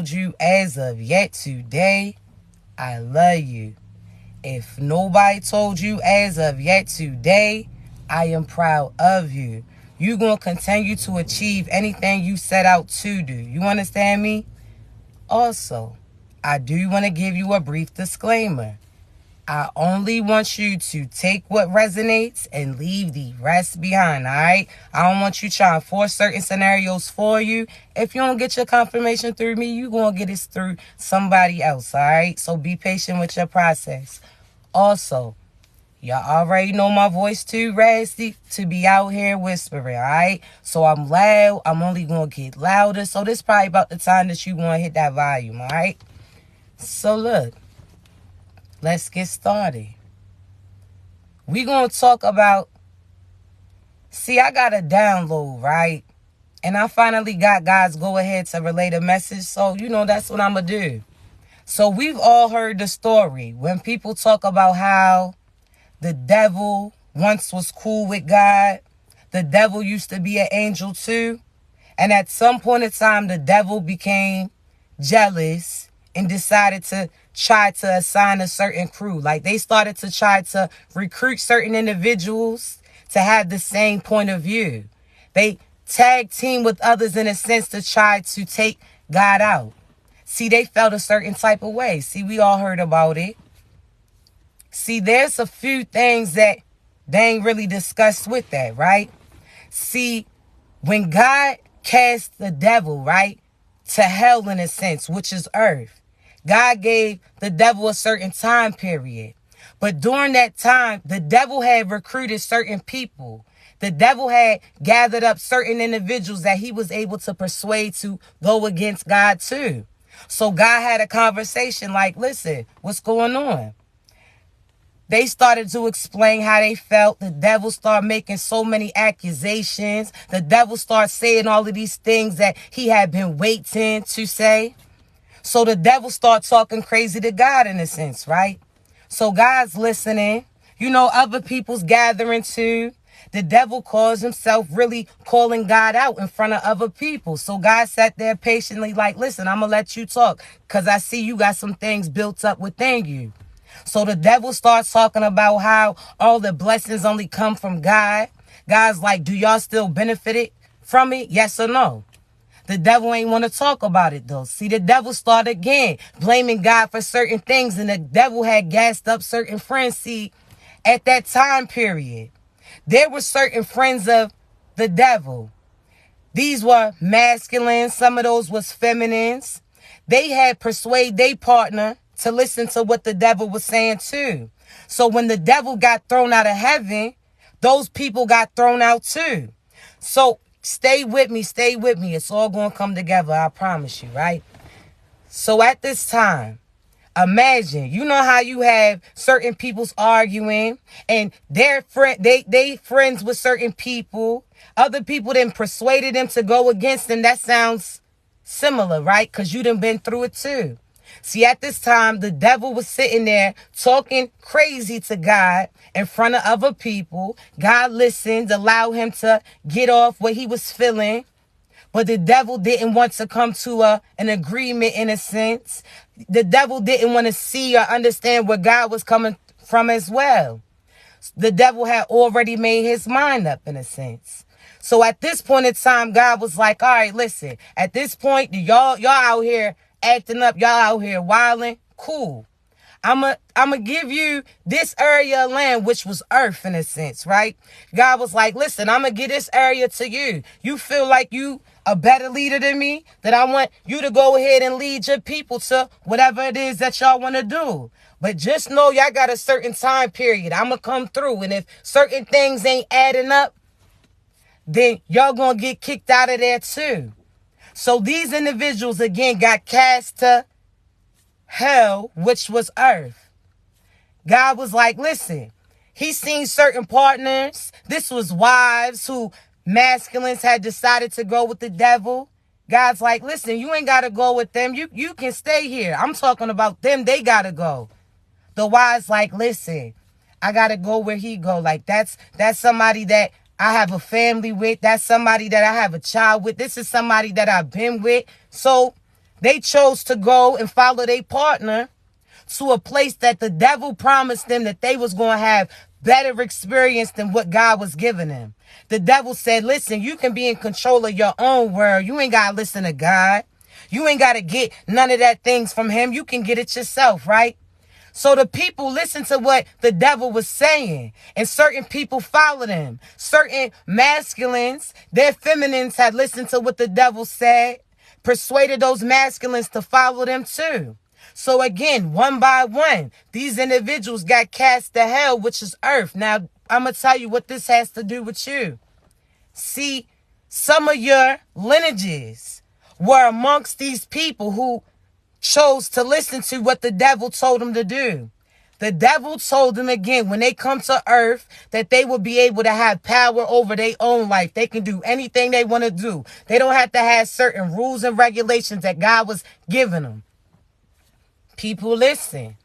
told you as of yet today, I love you. If nobody told you as of yet today, I am proud of you. You're going to continue to achieve anything you set out to do. You understand me? Also, I do want to give you a brief disclaimer. I only want you to take what resonates and leave the rest behind, all right? I don't want you trying to force certain scenarios for you. If you don't get your confirmation through me, you're going to get it through somebody else, all right? So be patient with your process. Also, y'all already know my voice too raspy to be out here whispering, all right? So I'm loud. I'm only going to get louder. So this is probably about the time that you going to hit that volume, all right? So look. Let's get started. We're going to talk about, I got a download, right? And I finally got God's go-ahead to relay the message. So, that's what I'm going to do. So we've all heard the story when people talk about how the devil once was cool with God. The devil used to be an angel too. And at some point in time, the devil became jealous and decided to try to assign a certain crew. Like they started to try to recruit certain individuals to have the same point of view. They tag team with others in a sense to try to take God out. They felt a certain type of way. We all heard about it. There's a few things that they ain't really discussed with that, right? When God cast the devil, right, to hell in a sense, which is earth, God gave the devil a certain time period. But during that time, the devil had recruited certain people. The devil had gathered up certain individuals that he was able to persuade to go against God too. So God had a conversation like, listen, what's going on? They started to explain how they felt. The devil started making so many accusations. The devil started saying all of these things that he had been waiting to say. So the devil started talking crazy to God in a sense, right? So God's listening. Other people's gathering too. The devil calls himself really calling God out in front of other people. So God sat there patiently like, listen, I'm going to let you talk because I see you got some things built up within you. So the devil starts talking about how all the blessings only come from God. God's like, do y'all still benefit from it? Yes or no? The devil ain't want to talk about it though. The devil started again blaming God for certain things, and the devil had gassed up certain friends. At that time period, there were certain friends of the devil. These were masculine. Some of those was feminines. They had persuaded their partner to listen to what the devil was saying too. So when the devil got thrown out of heaven, those people got thrown out too. So stay with me. It's all going to come together. I promise you, right? So at this time, imagine, how you have certain people's arguing and they friends with certain people. Other people then persuaded them to go against them. That sounds similar, right? Because you done been through it too. At this time, the devil was sitting there talking crazy to God in front of other people. God listened, allowed him to get off what he was feeling. But the devil didn't want to come to an agreement in a sense. The devil didn't want to see or understand where God was coming from as well. The devil had already made his mind up in a sense. So at this point in time, God was like, all right, listen, at this point, y'all out here acting up, y'all out here wilding, cool. I'ma give you this area of land, which was earth in a sense, right? God was like, listen, I'm going to give this area to you. You feel like you a better leader than me? That I want you to go ahead and lead your people to whatever it is that y'all want to do. But just know y'all got a certain time period. I'm going to come through. And if certain things ain't adding up, then y'all going to get kicked out of there too. So these individuals, again, got cast to hell, which was earth. God was like, listen, he seen certain partners. This was wives who masculines had decided to go with the devil. God's like, listen, you ain't got to go with them. You can stay here. I'm talking about them. They got to go. The wives like, listen, I got to go where he go. Like, that's somebody that I have a family with. That's somebody that I have a child with. This is somebody that I've been with. So They chose to go and follow their partner to a place that the devil promised them that they was going to have better experience than what God was giving them. The devil said, listen, you can be in control of your own world. You ain't got to listen to God. You ain't got to get none of that things from him. You can get it yourself, right? So the people listened to what the devil was saying, and certain people followed him. Certain masculines, their feminines had listened to what the devil said, persuaded those masculines to follow them too. So again, one by one, these individuals got cast to hell, which is earth. Now, I'm going to tell you what this has to do with you. See, some of your lineages were amongst these people who chose to listen to what the devil told them to do. The devil told them again, when they come to earth, that they will be able to have power over their own life. They can do anything they want to do. They don't have to have certain rules and regulations that God was giving them. People listen.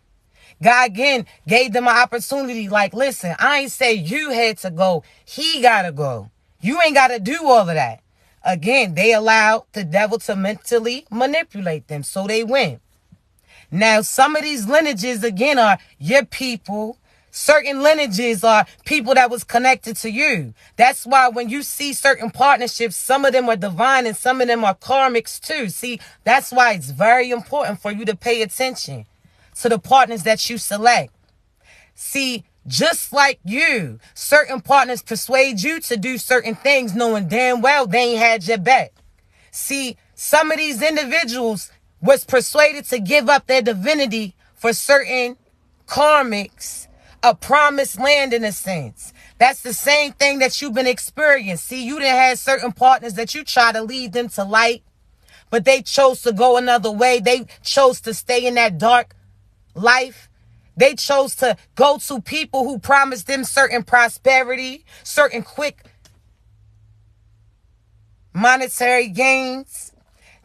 God again gave them an opportunity like, listen, I ain't say you had to go. He got to go. You ain't got to do all of that. Again, they allowed the devil to mentally manipulate them. So they went. Now, some of these lineages, again, are your people. Certain lineages are people that was connected to you. That's why when you see certain partnerships, some of them are divine and some of them are karmics too. See, that's why it's very important for you to pay attention to the partners that you select. See, just like you, certain partners persuade you to do certain things knowing damn well they ain't had your back. See, some of these individuals was persuaded to give up their divinity for certain karmics, a promised land in a sense. That's the same thing that you've been experiencing. See, you done had certain partners that you try to lead them to light, but they chose to go another way. They chose to stay in that dark life. They chose to go to people who promised them certain prosperity, certain quick monetary gains.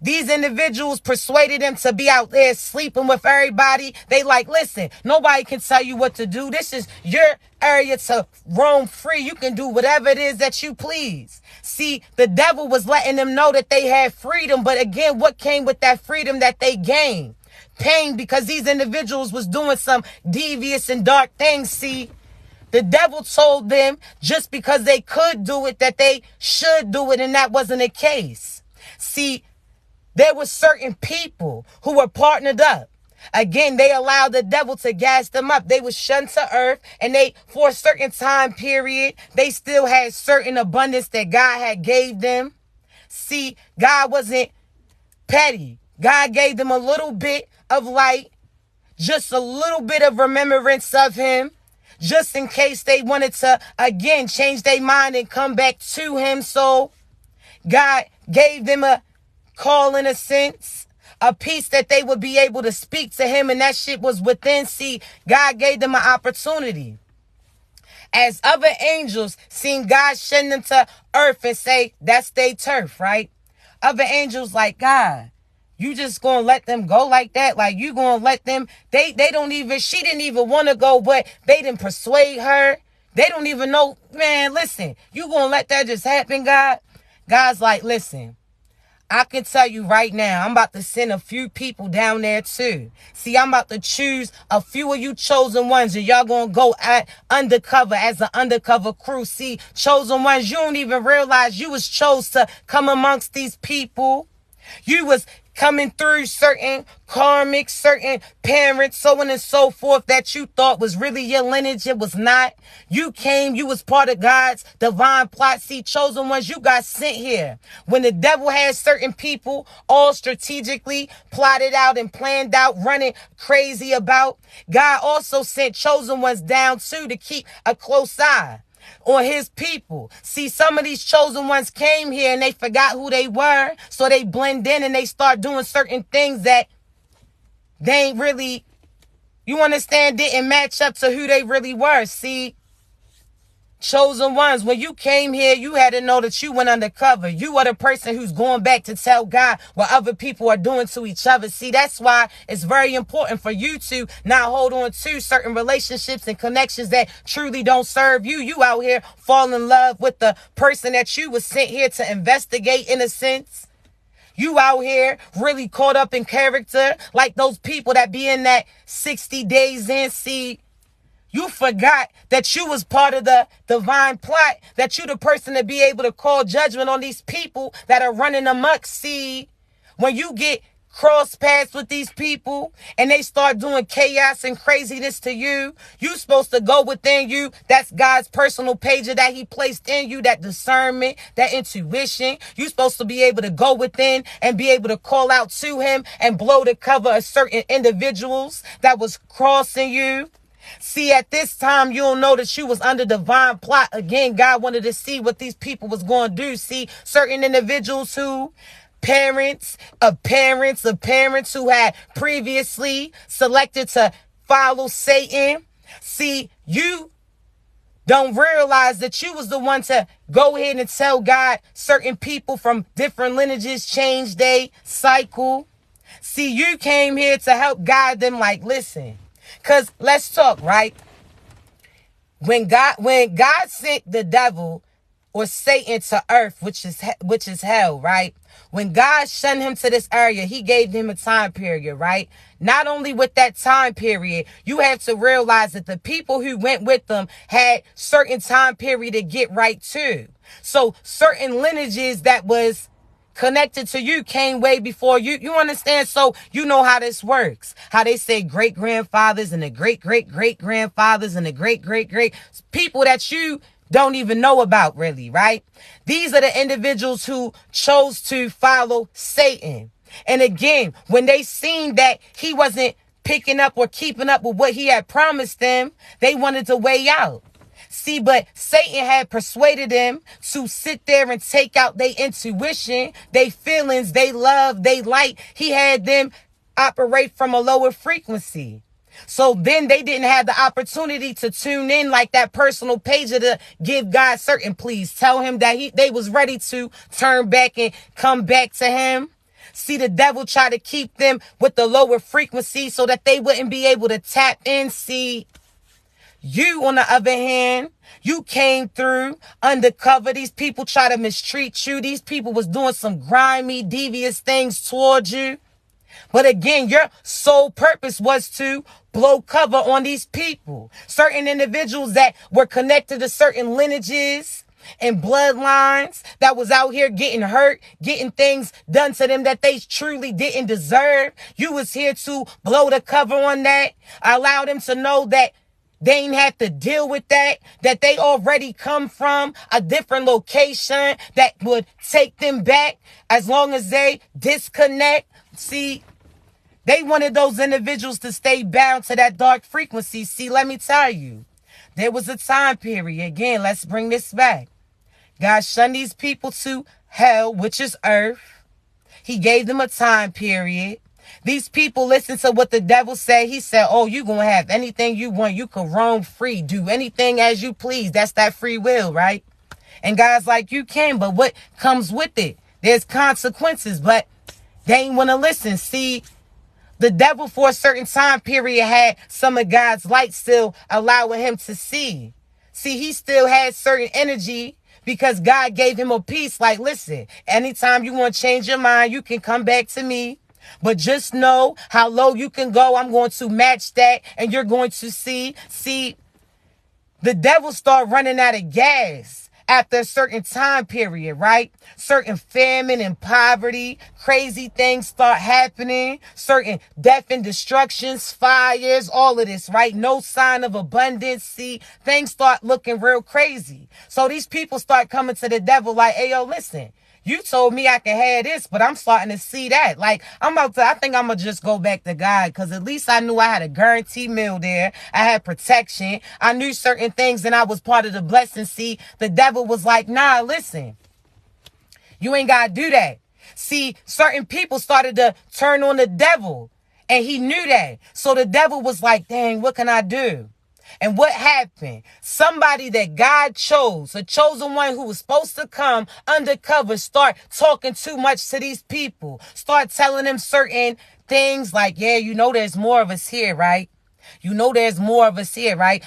These individuals persuaded them to be out there sleeping with everybody. They like, listen, nobody can tell you what to do. This is your area to roam free. You can do whatever it is that you please. See, the devil was letting them know that they had freedom. But again, what came with that freedom that they gained? Pain, because these individuals was doing some devious and dark things. See, the devil told them just because they could do it, that they should do it, and that wasn't the case. See, there were certain people who were partnered up. Again, they allowed the devil to gas them up. They were shunned to earth, and they, for a certain time period, they still had certain abundance that God had gave them. See, God wasn't petty. God gave them a little bit of light, just a little bit of remembrance of him, just in case they wanted to, again, change their mind and come back to him. So God gave them a call in a sense, a peace that they would be able to speak to him, and that shit was within. See, God gave them an opportunity. As other angels seen God send them to earth and say, that's their turf, right? Other angels like, God, you just gonna let them go like that? Like, you gonna let them, they don't even, she didn't even want to go, but they didn't persuade her. They don't even know, man, listen, you gonna let that just happen, God? God's like, listen, I can tell you right now, I'm about to send a few people down there too. See, I'm about to choose a few of you chosen ones, and y'all gonna go at undercover as an undercover crew. See, chosen ones, you don't even realize you was chose to come amongst these people. You was coming through certain karmics, certain parents, so on and so forth, that you thought was really your lineage. It was not. You came, you was part of God's divine plot. See, chosen ones, you got sent here. When the devil had certain people all strategically plotted out and planned out, running crazy about, God also sent chosen ones down too to keep a close eye on his people. See, some of these chosen ones came here and they forgot who they were, so they blend in and they start doing certain things that they ain't really, you understand, didn't match up to who they really were. See, chosen ones, when you came here, you had to know that you went undercover. You are the person who's going back to tell God what other people are doing to each other. See, that's why it's very important for you to not hold on to certain relationships and connections that truly don't serve you. You out here fall in love with the person that you was sent here to investigate, in a sense. You out here really caught up in character like those people that be in that 60 days in. See, you forgot that you was part of the divine plot, that you the person to be able to call judgment on these people that are running amok. See, when you get cross paths with these people and they start doing chaos and craziness to you, you supposed to go within you. That's God's personal pager that he placed in you, that discernment, that intuition. You supposed to be able to go within and be able to call out to him and blow the cover of certain individuals that was crossing you. See, at this time, you'll know that you was under divine plot. Again, God wanted to see what these people was going to do. See, certain individuals who parents of parents who had previously selected to follow Satan. See, you don't realize that you was the one to go ahead and tell God certain people from different lineages change their cycle. See, you came here to help guide them. Like, listen, because let's talk, right? When God sent the devil or Satan to earth, which is hell, right? When God sent him to this area, he gave him a time period, right? Not only with that time period, you have to realize that the people who went with them had certain time period to get right too. So certain lineages that was connected to you came way before you. You understand? So you know how this works. How they say great-grandfathers and the great-great-great-grandfathers and the great-great-great people that you don't even know about, really, right? These are the individuals who chose to follow Satan. And again, when they seen that he wasn't picking up or keeping up with what he had promised them, they wanted to way out. See, but Satan had persuaded them to sit there and take out their intuition, their feelings, they love, they light. He had them operate from a lower frequency. So then they didn't have the opportunity to tune in like that personal pager to give God certain pleas. Tell him that they was ready to turn back and come back to him. See, the devil tried to keep them with the lower frequency so that they wouldn't be able to tap in. See, you, on the other hand, you came through undercover. These people try to mistreat you. These people was doing some grimy, devious things towards you. But again, your sole purpose was to blow cover on these people. Certain individuals that were connected to certain lineages and bloodlines that was out here getting hurt, getting things done to them that they truly didn't deserve. You was here to blow the cover on that. Allow them to know that they ain't have to deal with that they already come from a different location that would take them back as long as they disconnect. See, they wanted those individuals to stay bound to that dark frequency. See, let me tell you, there was a time period. Again, let's bring this back. God shunned these people to hell, which is earth. He gave them a time period. These people listened to what the devil said. He said, oh, you going to have anything you want. You can roam free. Do anything as you please. That's that free will, right? And God's like, you can, but what comes with it? There's consequences, but they ain't want to listen. See, the devil for a certain time period had some of God's light still allowing him to see. See, he still had certain energy because God gave him a peace. Like, listen, anytime you want to change your mind, you can come back to me. But just know how low you can go. I'm going to match that and you're going to see. See, the devil start running out of gas after a certain time period, right? Certain famine and poverty, crazy things start happening, certain death and destructions, fires, all of this, right? No sign of abundance. See, things start looking real crazy. So these people start coming to the devil like, hey, yo, listen, you told me I could have this, but I'm starting to see that. Like, I think I'm going to just go back to God because at least I knew I had a guaranteed meal there. I had protection. I knew certain things and I was part of the blessing. See, the devil was like, nah, listen, you ain't got to do that. See, certain people started to turn on the devil and he knew that. So the devil was like, dang, what can I do? And what happened? Somebody that God chose, a chosen one who was supposed to come undercover, start talking too much to these people. Start telling them certain things like, yeah, you know there's more of us here, right? You know there's more of us here, right?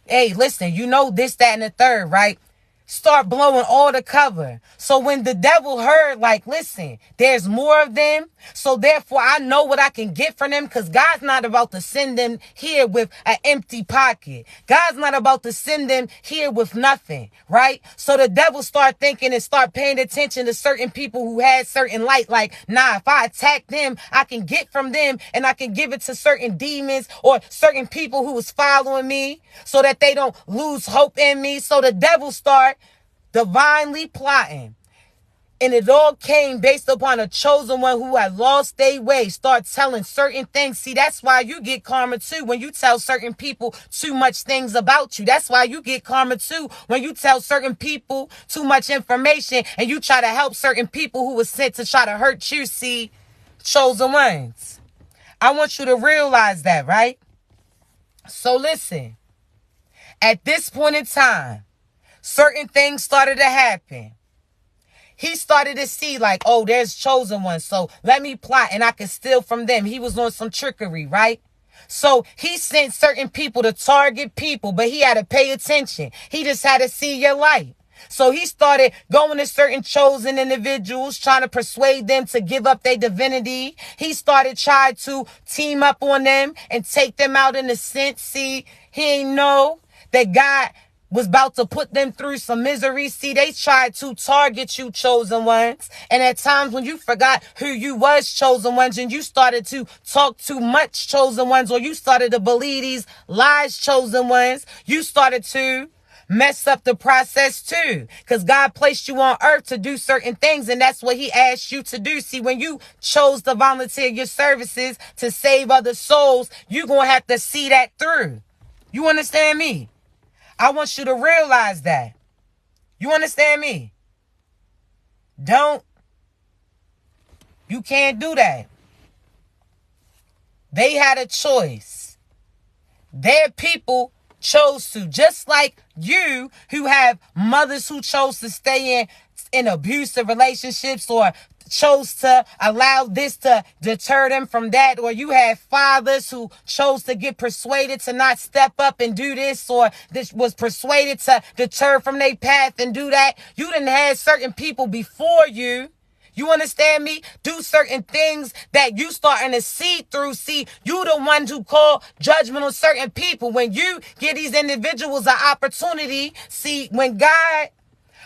Hey, listen, you know this, that, and the third, right? start blowing all the cover. So when the devil heard, like, listen, there's more of them, so therefore I know what I can get from them, because God's not about to send them here with an empty pocket. God's not about to send them here with nothing, right? So the devil start thinking and start paying attention to certain people who had certain light, like, nah, if I attack them, I can get from them and I can give it to certain demons or certain people who was following me so that they don't lose hope in me. So the devil start divinely plotting. And it all came based upon a chosen one who had lost their way. Start telling certain things. See, that's why you get karma too when you tell certain people too much things about you. That's why you get karma too when you tell certain people too much information and you try to help certain people who was sent to try to hurt you. See, chosen ones. I want you to realize that, right? So listen, at this point in time, certain things started to happen. He started to see like, oh, there's chosen ones, so let me plot and I can steal from them. He was on some trickery, right? So he sent certain people to target people, but he had to pay attention. He just had to see your light. So he started going to certain chosen individuals, trying to persuade them to give up their divinity. He started trying to team up on them and take them out in a sense. See, he ain't know that God was about to put them through some misery. See, they tried to target you, chosen ones. And at times when you forgot who you was, chosen ones, and you started to talk too much, chosen ones, or you started to believe these lies, chosen ones, you started to mess up the process too. Because God placed you on earth to do certain things, and that's what he asked you to do. See, when you chose to volunteer your services to save other souls, you're going to have to see that through. You understand me? I want you to realize that. You understand me? You can't do that. They had a choice. Their people chose to, just like you who have mothers who chose to stay in abusive relationships or chose to allow this to deter them from that, or you have fathers who chose to get persuaded to not step up and do this, or this was persuaded to deter from their path and do that. You didn't have certain people before you. You understand me? Do certain things that you starting to see through. See, you the ones who call judgment on certain people. When you give these individuals an opportunity, see, when God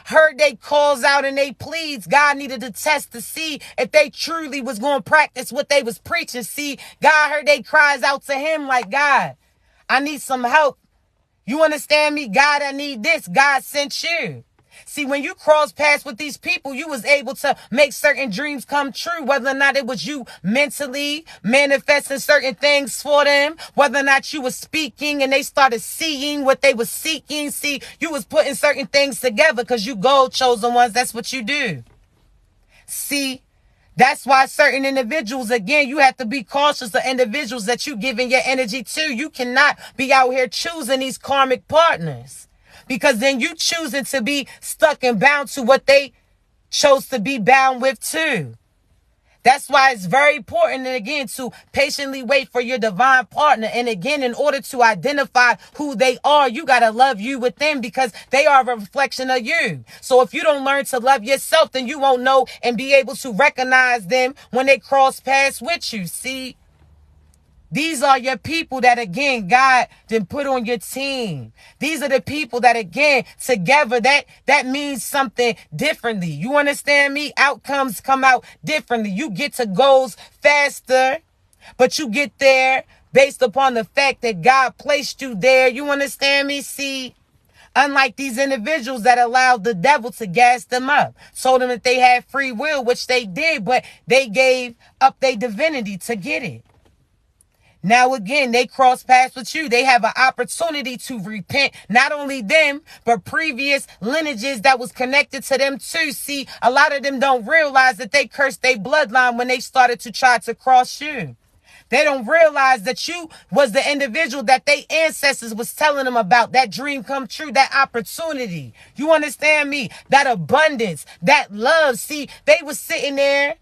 heard they calls out and they pleads, God needed to test to see if they truly was going to practice what they was preaching. See, God heard they cries out to him like, God, I need some help. You understand me? God, I need this. God sent you. See, when you cross paths with these people, you was able to make certain dreams come true, whether or not it was you mentally manifesting certain things for them, whether or not you was speaking and they started seeing what they was seeking. See, you was putting certain things together because you gold chosen ones. That's what you do. See, that's why certain individuals, again, you have to be cautious of individuals that you giving your energy to. You cannot be out here choosing these karmic partners, because then you choosing to be stuck and bound to what they chose to be bound with too. That's why it's very important, and again, to patiently wait for your divine partner. And again, in order to identify who they are, you got to love you with them, because they are a reflection of you. So if you don't learn to love yourself, then you won't know and be able to recognize them when they cross paths with you. See? These are your people that, again, God then put on your team. These are the people that, again, together, that means something differently. You understand me? Outcomes come out differently. You get to goals faster, but you get there based upon the fact that God placed you there. You understand me? See, unlike these individuals that allowed the devil to gas them up, told them that they had free will, which they did, but they gave up their divinity to get it. Now, again, they cross paths with you. They have an opportunity to repent, not only them, but previous lineages that was connected to them too. See, a lot of them don't realize that they cursed their bloodline when they started to try to cross you. They don't realize that you was the individual that their ancestors was telling them about. That dream come true, that opportunity. You understand me? That abundance, that love. See, they was sitting there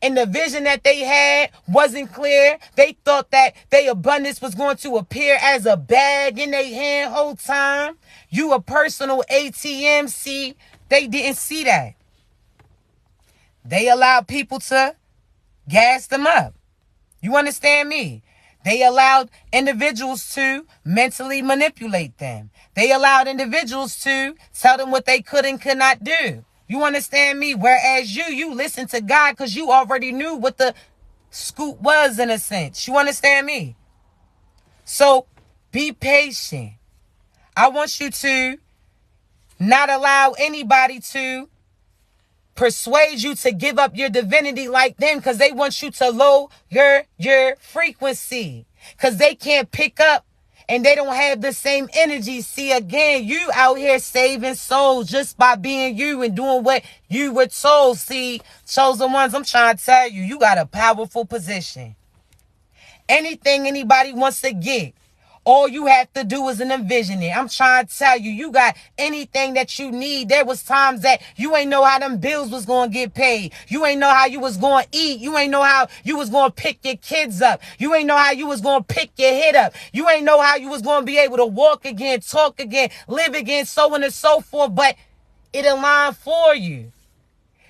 and the vision that they had wasn't clear. They thought that their abundance was going to appear as a bag in their hand whole time. You a personal ATM. See, they didn't see that. They allowed people to gas them up. You understand me? They allowed individuals to mentally manipulate them. They allowed individuals to tell them what they could and could not do. You understand me? Whereas you listen to God because you already knew what the scoop was in a sense. You understand me? So be patient. I want you to not allow anybody to persuade you to give up your divinity like them, because they want you to lower your frequency, because they can't pick up and they don't have the same energy. See, again, you out here saving souls just by being you and doing what you were told. See, chosen ones, I'm trying to tell you, you got a powerful position. Anything anybody wants to get, all you have to do is envision it. I'm trying to tell you, you got anything that you need. There was times that you ain't know how them bills was going to get paid. You ain't know how you was going to eat. You ain't know how you was going to pick your kids up. You ain't know how you was going to pick your head up. You ain't know how you was going to be able to walk again, talk again, live again, so on and so forth. But it aligned for you.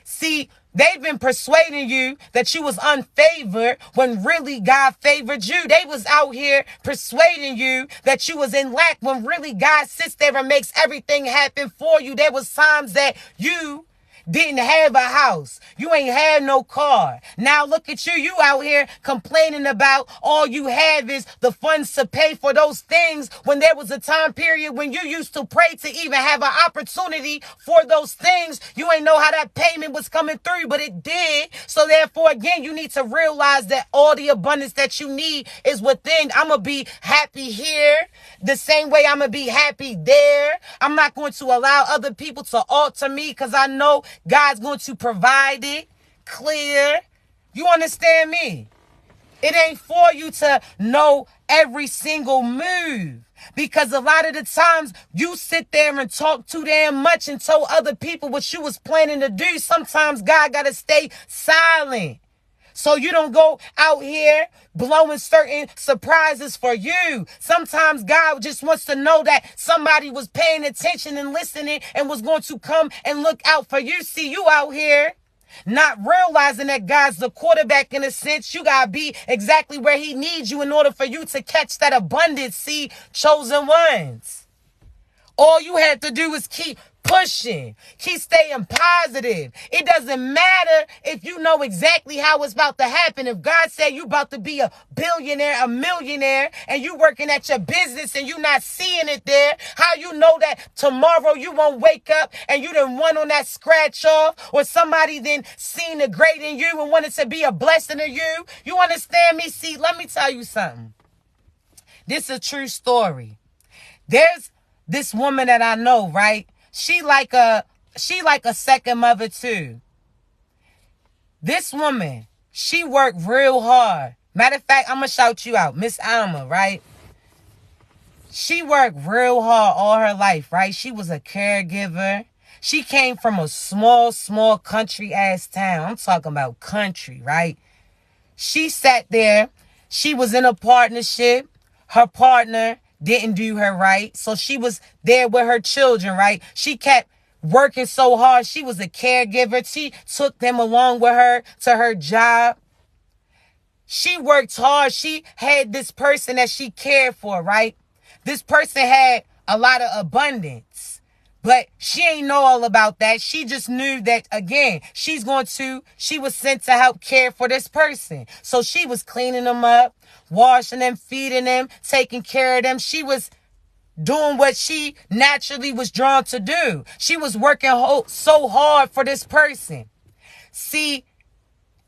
See, they've been persuading you that you was unfavored when really God favored you. They was out here persuading you that you was in lack when really God sits there and makes everything happen for you. There was times that you didn't have a house. You ain't had no car. Now look at you. You out here complaining about all you have is the funds to pay for those things, when there was a time period when you used to pray to even have an opportunity for those things. You ain't know how that payment was coming through, but it did. So therefore, again, you need to realize that all the abundance that you need is within. I'm going to be happy here the same way I'm going to be happy there. I'm not going to allow other people to alter me, because I know God's going to provide it clear. You understand me? It ain't for you to know every single move, because a lot of the times you sit there and talk too damn much and tell other people what you was planning to do. Sometimes God got to stay silent, so you don't go out here blowing certain surprises for you. Sometimes God just wants to know that somebody was paying attention and listening and was going to come and look out for you. See, you out here not realizing that God's the quarterback in a sense. You got to be exactly where he needs you in order for you to catch that abundance. See, chosen ones, all you have to do is keep pushing, keep staying positive. It doesn't matter if you know exactly how it's about to happen. If God said you about to be a billionaire, a millionaire, and you working at your business and you not seeing it there, how you know that tomorrow you won't wake up and you done won on that scratch off, or somebody then seen the great in you and wanted to be a blessing to you? You understand me? See, let me tell you something. This is a true story. There's this woman that I know, right? She like a second mother too. This woman, she worked real hard. Matter of fact, I'm going to shout you out. Miss Alma, right? She worked real hard all her life, right? She was a caregiver. She came from a small country ass town. I'm talking about country, right? She sat there. She was in a partnership. Her partner didn't do her right. So she was there with her children, right? She kept working so hard. She was a caregiver. She took them along with her to her job. She worked hard. She had this person that she cared for, right? This person had a lot of abundance, but she ain't know all about that. She just knew that, again, she was sent to help care for this person. So she was cleaning them up, washing them, feeding them, taking care of them. She was doing what she naturally was drawn to do. She was working so hard for this person. See,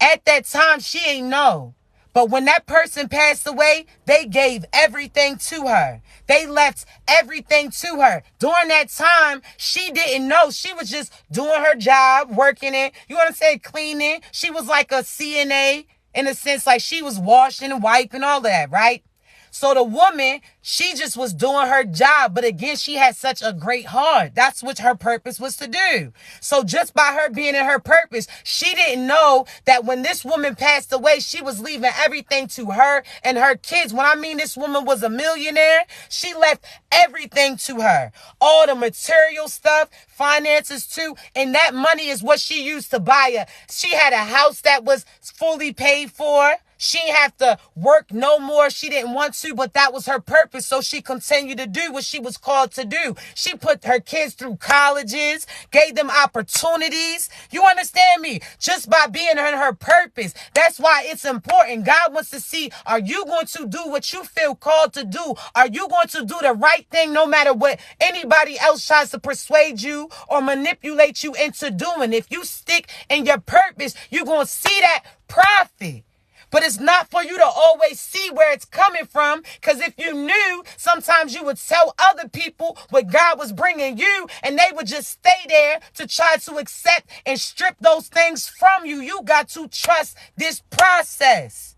at that time, she ain't know. But when that person passed away, they gave everything to her. They left everything to her. During that time, she didn't know. She was just doing her job, working it. You want to say cleaning? She was like a CNA in a sense, like she was washing and wiping, all that, right? So the woman, she just was doing her job. But again, she had such a great heart. That's what her purpose was to do. So just by her being in her purpose, she didn't know that when this woman passed away, she was leaving everything to her and her kids. When I mean this woman was a millionaire, she left everything to her. All the material stuff, finances too. And that money is what she used to buy she had a house that was fully paid for. She didn't have to work no more. She didn't want to, but that was her purpose. So she continued to do what she was called to do. She put her kids through colleges, gave them opportunities. You understand me? Just by being in her purpose. That's why it's important. God wants to see, are you going to do what you feel called to do? Are you going to do the right thing no matter what anybody else tries to persuade you or manipulate you into doing? If you stick in your purpose, you're going to see that profit. But it's not for you to always see where it's coming from. Because if you knew, sometimes you would tell other people what God was bringing you, and they would just stay there to try to accept and strip those things from you. You got to trust this process.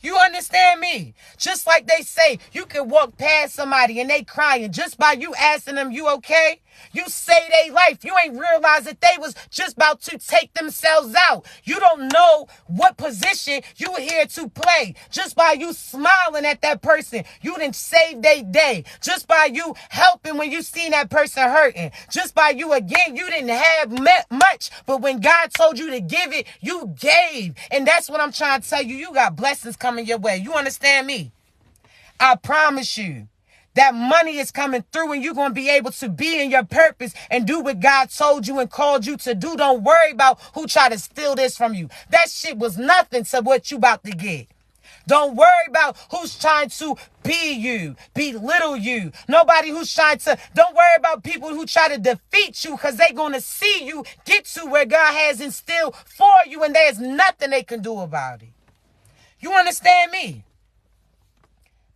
You understand me? Just like they say, you can walk past somebody and they crying just by you asking them, you okay? You say they life. You ain't realize that they was just about to take themselves out. You don't know what position you here to play. Just by you smiling at that person, you didn't save their day. Just by you helping when you seen that person hurting. Just by you, again, you didn't have much, but when God told you to give it, you gave. And that's what I'm trying to tell you. You got blessings coming your way. You understand me? I promise you. That money is coming through and you're going to be able to be in your purpose and do what God told you and called you to do. Don't worry about who tried to steal this from you. That shit was nothing to what you about to get. Don't worry about who's trying to be you, belittle you. Nobody who's trying to, don't worry about people who try to defeat you because they're going to see you get to where God has instilled for you and there's nothing they can do about it. You understand me?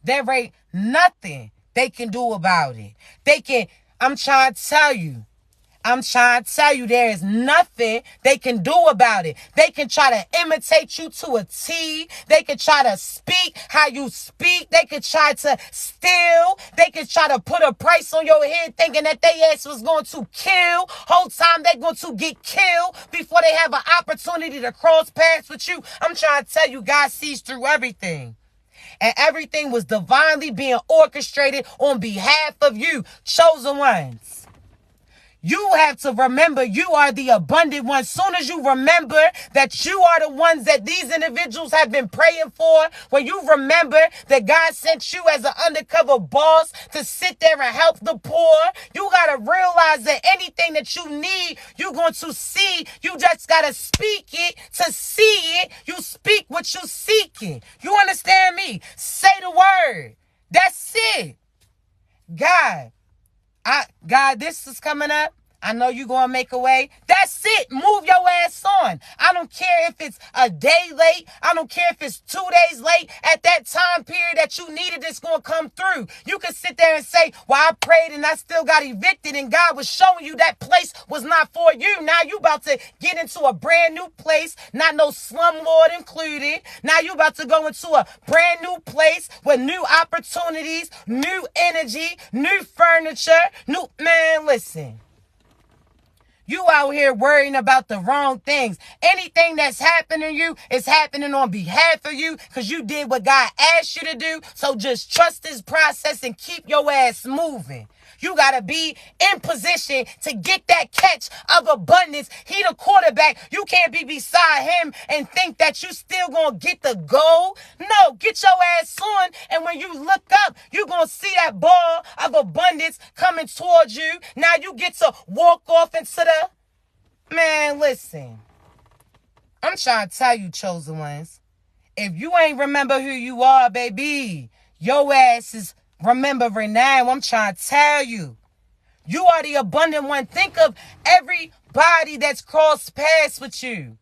There ain't nothing they can do about it. I'm trying to tell you, there is nothing they can do about it. They can try to imitate you to a T. They can try to speak how you speak. They can try to steal. They can try to put a price on your head thinking that they ass was going to kill. Whole time they're going to get killed before they have an opportunity to cross paths with you. I'm trying to tell you, God sees through everything. And everything was divinely being orchestrated on behalf of you, chosen ones. You have to remember you are the abundant ones. Soon as you remember that you are the ones that these individuals have been praying for, when you remember that God sent you as an undercover boss to sit there and help the poor, you got to realize that anything that you need, you're going to see. You just got to speak it to see it. You speak what you're seeking. You understand me? Say the word. That's it. God, this is coming up. I know you're going to make a way. That's it. Move your ass on. I don't care if it's a day late. I don't care if it's 2 days late. At that time period that you needed, it's going to come through. You can sit there and say, well, I prayed and I still got evicted and God was showing you that place was not for you. Now you about to get into a brand new place, not no slumlord included. Now you about to go into a brand new place with new opportunities, new energy, new furniture, man, listen. You out here worrying about the wrong things. Anything that's happening to you is happening on behalf of you because you did what God asked you to do. So just trust this process and keep your ass moving. You got to be in position to get that catch of abundance. He the quarterback. You can't be beside him and think that you still going to get the goal. No, get your ass on. And when you look up, you're going to see that ball of abundance coming towards you. Now you get to walk off into the... Man, listen. I'm trying to tell you, chosen ones. If you ain't remember who you are, baby, your ass is... remembering now. I'm trying to tell you. You are the abundant one. Think of everybody that's crossed paths with you.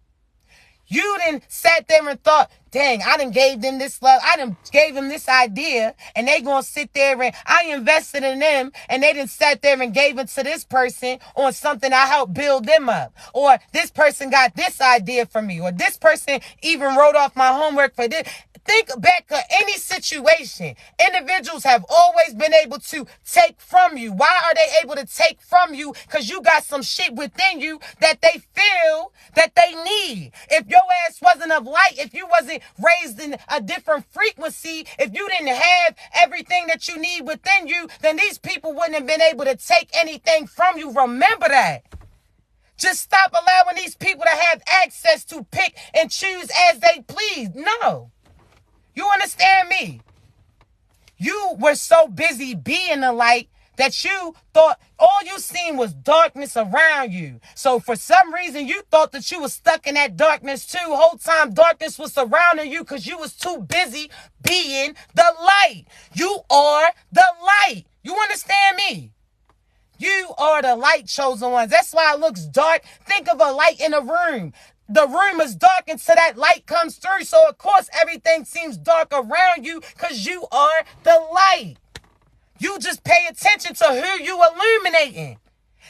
You didn't sat there and thought, dang, I done gave them this love. I done gave them this idea. And they gonna sit there and I invested in them. And they done sat there and gave it to this person on something I helped build them up. Or this person got this idea from me. Or this person even wrote off my homework for this. think back of any situation, individuals have always been able to take from you. Why are they able to take from you? Because you got some shit within you that they feel that they need. If your ass wasn't of light, if you wasn't raised in a different frequency, if you didn't have everything that you need within you, then these people wouldn't have been able to take anything from you. Remember that. Just stop allowing these people to have access to pick and choose as they please. No. You understand me? You were so busy being the light that you thought all you seen was darkness around you. So for some reason, you thought that you was stuck in that darkness too. Whole time darkness was surrounding you because you was too busy being the light. You are the light. You understand me? You are the light, chosen ones. That's why it looks dark. Think of a light in a room. The room is dark until that light comes through. So, of course, everything seems dark around you because you are the light. You just pay attention to who you illuminating.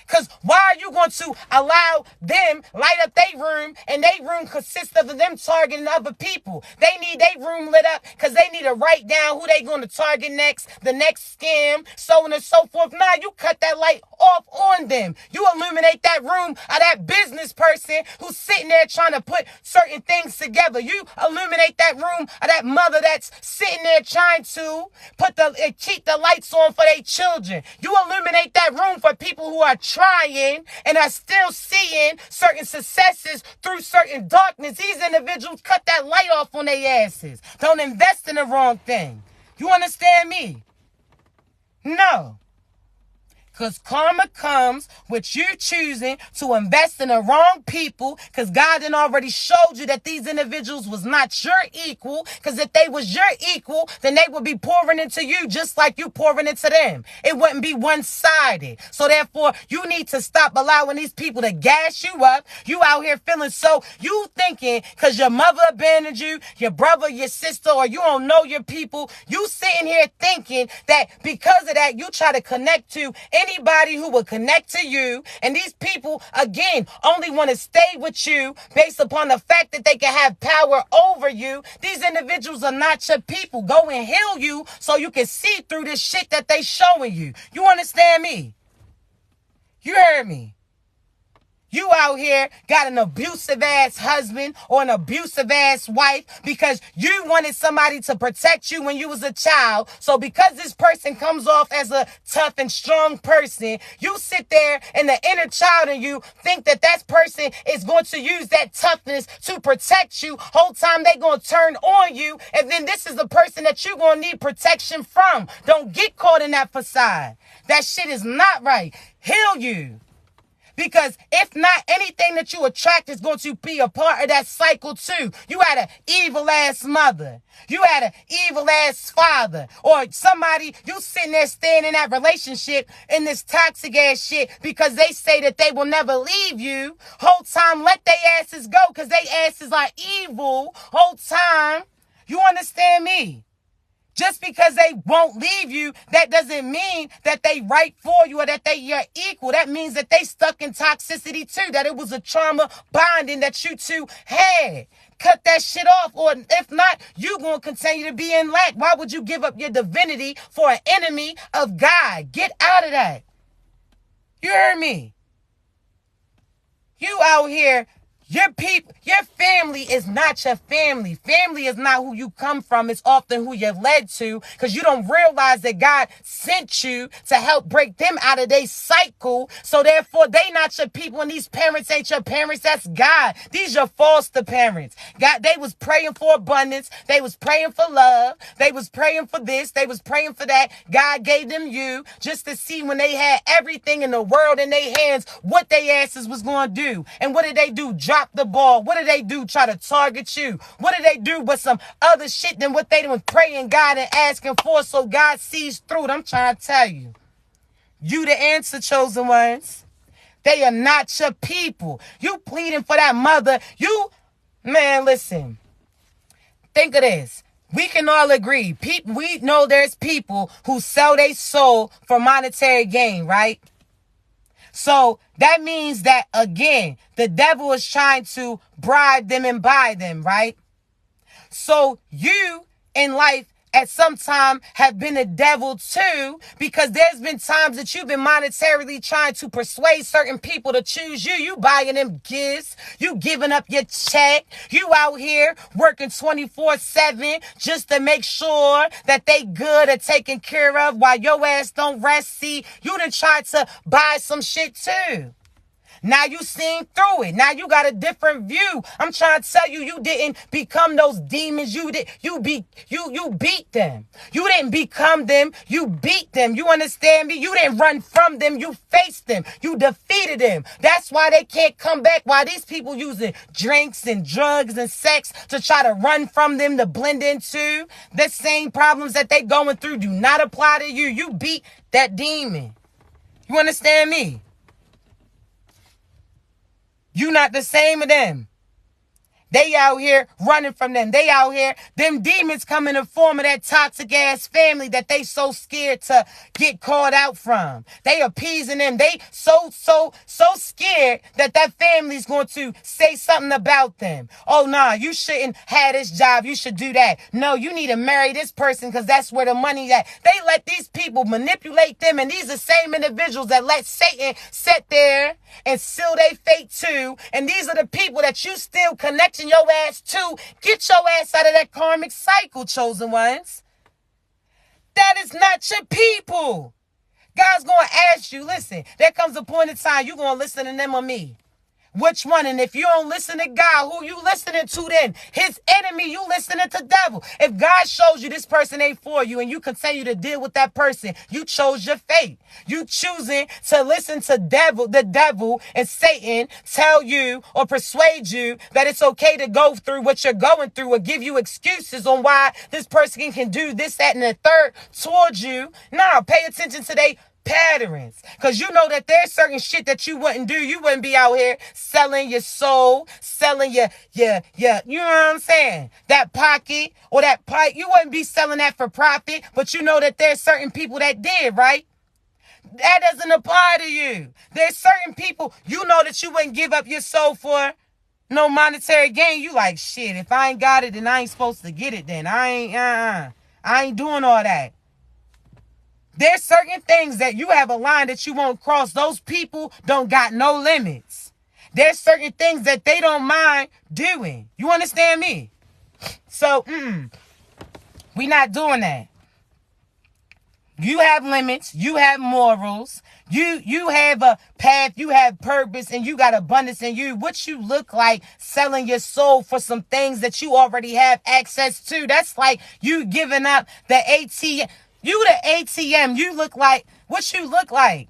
Because why are you going to allow them light up their room, and their room consists of them targeting other people? They need their room lit up because they need to write down who they going to target next, the next scam, so on and so forth. Nah, you cut that light off on them. You illuminate that room of that business person who's sitting there trying to put certain things together. You illuminate that room of that mother that's sitting there trying to keep the lights on for their children. You illuminate that room for people who are trying and are still seeing certain successes through certain darkness. These individuals cut that light off on their asses. Don't invest in the wrong thing. You understand me? No. Because karma comes with you choosing to invest in the wrong people, because God done already showed you that these individuals was not your equal, because if they was your equal, then they would be pouring into you just like you pouring into them. It wouldn't be one-sided. So therefore, you need to stop allowing these people to gas you up. You out here feeling so, you thinking because your mother abandoned you, your brother, your sister, or you don't know your people, you sitting here thinking that because of that, you try to connect to anybody who will connect to you. And these people, again, only want to stay with you based upon the fact that they can have power over you. These individuals are not your people. Go and heal you so you can see through this shit that they showing you. You understand me? You heard me? You out here got an abusive ass husband or an abusive ass wife because you wanted somebody to protect you when you was a child. So because this person comes off as a tough and strong person, you sit there and the inner child in you think that that person is going to use that toughness to protect you. Whole time they going to turn on you, and then this is the person that you going to need protection from. Don't get caught in that facade. That shit is not right. Heal you. Because if not, anything that you attract is going to be a part of that cycle too. You had an evil ass mother. You had an evil ass father. Or somebody, you sitting there staying in that relationship in this toxic ass shit because they say that they will never leave you. Whole time, let their asses go because they asses are evil. Whole time, you understand me? Just because they won't leave you, that doesn't mean that they right for you or that they your equal. That means that they stuck in toxicity too, that it was a trauma bonding that you two had. Cut that shit off, or if not, you going to continue to be in lack. Why would you give up your divinity for an enemy of God? Get out of that. You heard me? You out here. Your people, your family is not your family. Family is not who you come from. It's often who you're led to, because you don't realize that God sent you to help break them out of their cycle. So therefore, they not your people, and these parents ain't your parents. That's God. These your foster parents. God, they was praying for abundance. They was praying for love. They was praying for this. They was praying for that. God gave them you just to see when they had everything in the world in their hands, what they asses was going to do. And what did they do? Drop the ball. What did they do? Try to target you. What did they do but some other shit than what they was praying God and asking for, so God sees through it? I'm trying to tell you. You the answer, chosen ones. They are not your people. You pleading for that mother. Man, listen. Think of this. We can all agree. We know there's people who sell their soul for monetary gain, right? So that means that, again, the devil is trying to bribe them and buy them, right? So you in life at some time have been a devil too, because there's been times that you've been monetarily trying to persuade certain people to choose you. You buying them gifts, you giving up your check, you out here working 24/7 just to make sure that they good and taken care of while your ass don't rest. See, you done tried to buy some shit too. Now you seen through it. Now you got a different view. I'm trying to tell you, you didn't become those demons. You beat them. You didn't become them. You beat them. You understand me? You didn't run from them. You faced them. You defeated them. That's why they can't come back. Why these people using drinks and drugs and sex to try to run from them, to blend into the same problems that they going through do not apply to you. You beat that demon. You understand me? You not the same as them. They out here running from them. They out here. Them demons come in the form of that toxic ass family that they so scared to get called out from. They appeasing them. They so scared that that family's going to say something about them. Oh, nah, you shouldn't have this job. You should do that. No, you need to marry this person because that's where the money's at. They let these people manipulate them, and these are the same individuals that let Satan sit there and seal their fate too. And these are the people that you still connecting your ass to. Get your ass out of that karmic cycle, chosen ones. That is not your people. God's going to ask you, listen, there comes a point in time you're going to listen to them or me. Which one? And if you don't listen to God, who you listening to then? His enemy, you listening to devil. If God shows you this person ain't for you and you continue to deal with that person, you chose your fate. You choosing to listen to the devil and Satan tell you or persuade you that it's okay to go through what you're going through or give you excuses on why this person can do this, that, and the third towards you. Now, pay attention to their patterns, because you know that there's certain shit that you wouldn't do. You wouldn't be out here selling your soul, selling your you know what I'm saying, that pocket or that pipe. You wouldn't be selling that for profit, but you know that there's certain people that did, right? That doesn't apply to you. There's certain people, you know, that you wouldn't give up your soul for no monetary gain. You like, shit, if I ain't got it, then I ain't supposed to get it then. I ain't doing all that. There's certain things that you have a line that you won't cross. Those people don't got no limits. There's certain things that they don't mind doing. You understand me? So, we not doing that. You have limits. You have morals. You have a path. You have purpose, and you got abundance in you. What you look like selling your soul for some things that you already have access to. That's like you giving up the ATM. You the ATM, you look like what you look like.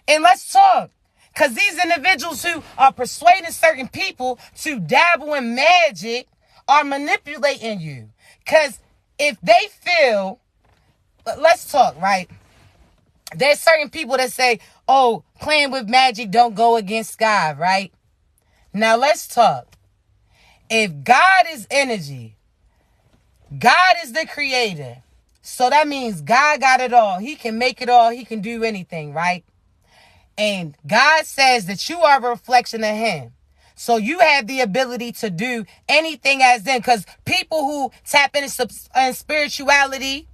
And let's talk. Because these individuals who are persuading certain people to dabble in magic are manipulating you. Because if they feel, let's talk, right? There's certain people that say, oh, playing with magic don't go against God, right? Now let's talk. If God is energy, God is the creator. So that means God got it all. He can make it all. He can do anything, right? And God says that you are a reflection of him. So you have the ability to do anything as them. Because people who tap into spirituality,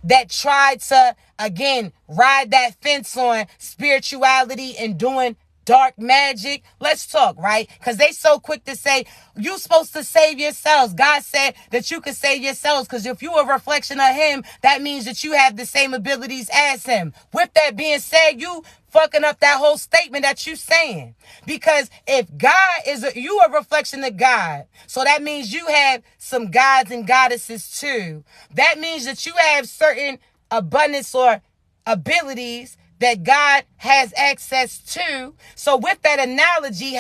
that try to, again, ride that fence on spirituality and doing dark magic, let's talk, right? Because they so quick to say, you supposed to save yourselves. God said that you can save yourselves, because if you're a reflection of him, that means that you have the same abilities as him. With that being said, you fucking up that whole statement that you saying. Because if God is you a reflection of God, so that means you have some gods and goddesses too. That means that you have certain abundance or abilities that God has access to. So with that analogy,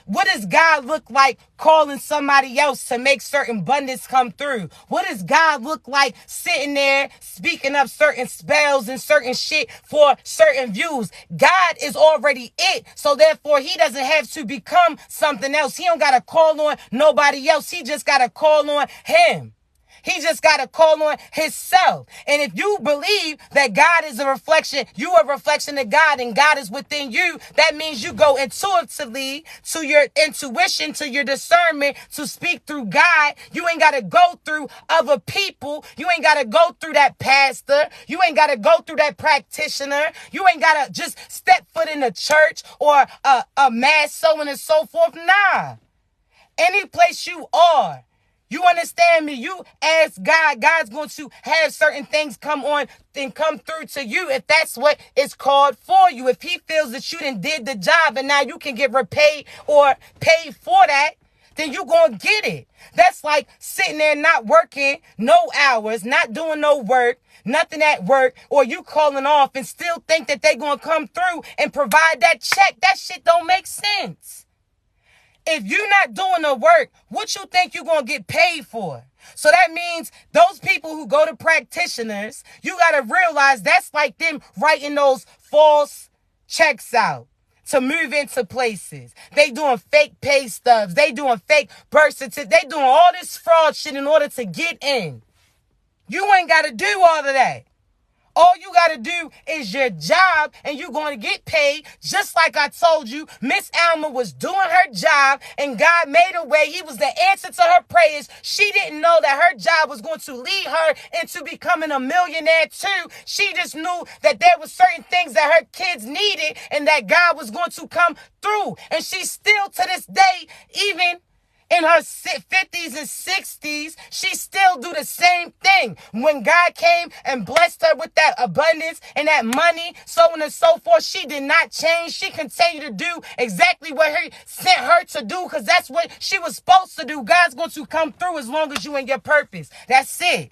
what does God look like calling somebody else to make certain abundance come through? What does God look like sitting there speaking up certain spells and certain shit for certain views? God is already it. So therefore, he doesn't have to become something else. He don't got to call on nobody else. He just got to call on him. He just got to call on himself. And if you believe that God is a reflection, you are a reflection of God and God is within you, that means you go intuitively to your intuition, to your discernment, to speak through God. You ain't got to go through other people. You ain't got to go through that pastor. You ain't got to go through that practitioner. You ain't got to just step foot in a church or a mass, so on and so forth. Nah. Any place you are, you understand me? You ask God, God's going to have certain things come on and come through to you if that's what is called for you. If he feels that you done did the job and now you can get repaid or paid for that, then you going to get it. That's like sitting there not working no hours, not doing no work, nothing at work, or you calling off and still think that they going to come through and provide that check. That shit don't make sense. If you're not doing the work, what you think you're going to get paid for? So that means those people who go to practitioners, you got to realize that's like them writing those false checks out to move into places. They doing fake pay stubs. They doing fake birth certificates. They doing all this fraud shit in order to get in. You ain't got to do all of that. All you got to do is your job and you're going to get paid. Just like I told you, Miss Alma was doing her job and God made a way. He was the answer to her prayers. She didn't know that her job was going to lead her into becoming a millionaire too. She just knew that there were certain things that her kids needed and that God was going to come through. And she still to this day, even in her 50s and 60s, she still do the same thing. When God came and blessed her with that abundance and that money, so on and so forth, she did not change. She continued to do exactly what he sent her to do because that's what she was supposed to do. God's going to come through as long as you in your purpose. That's it.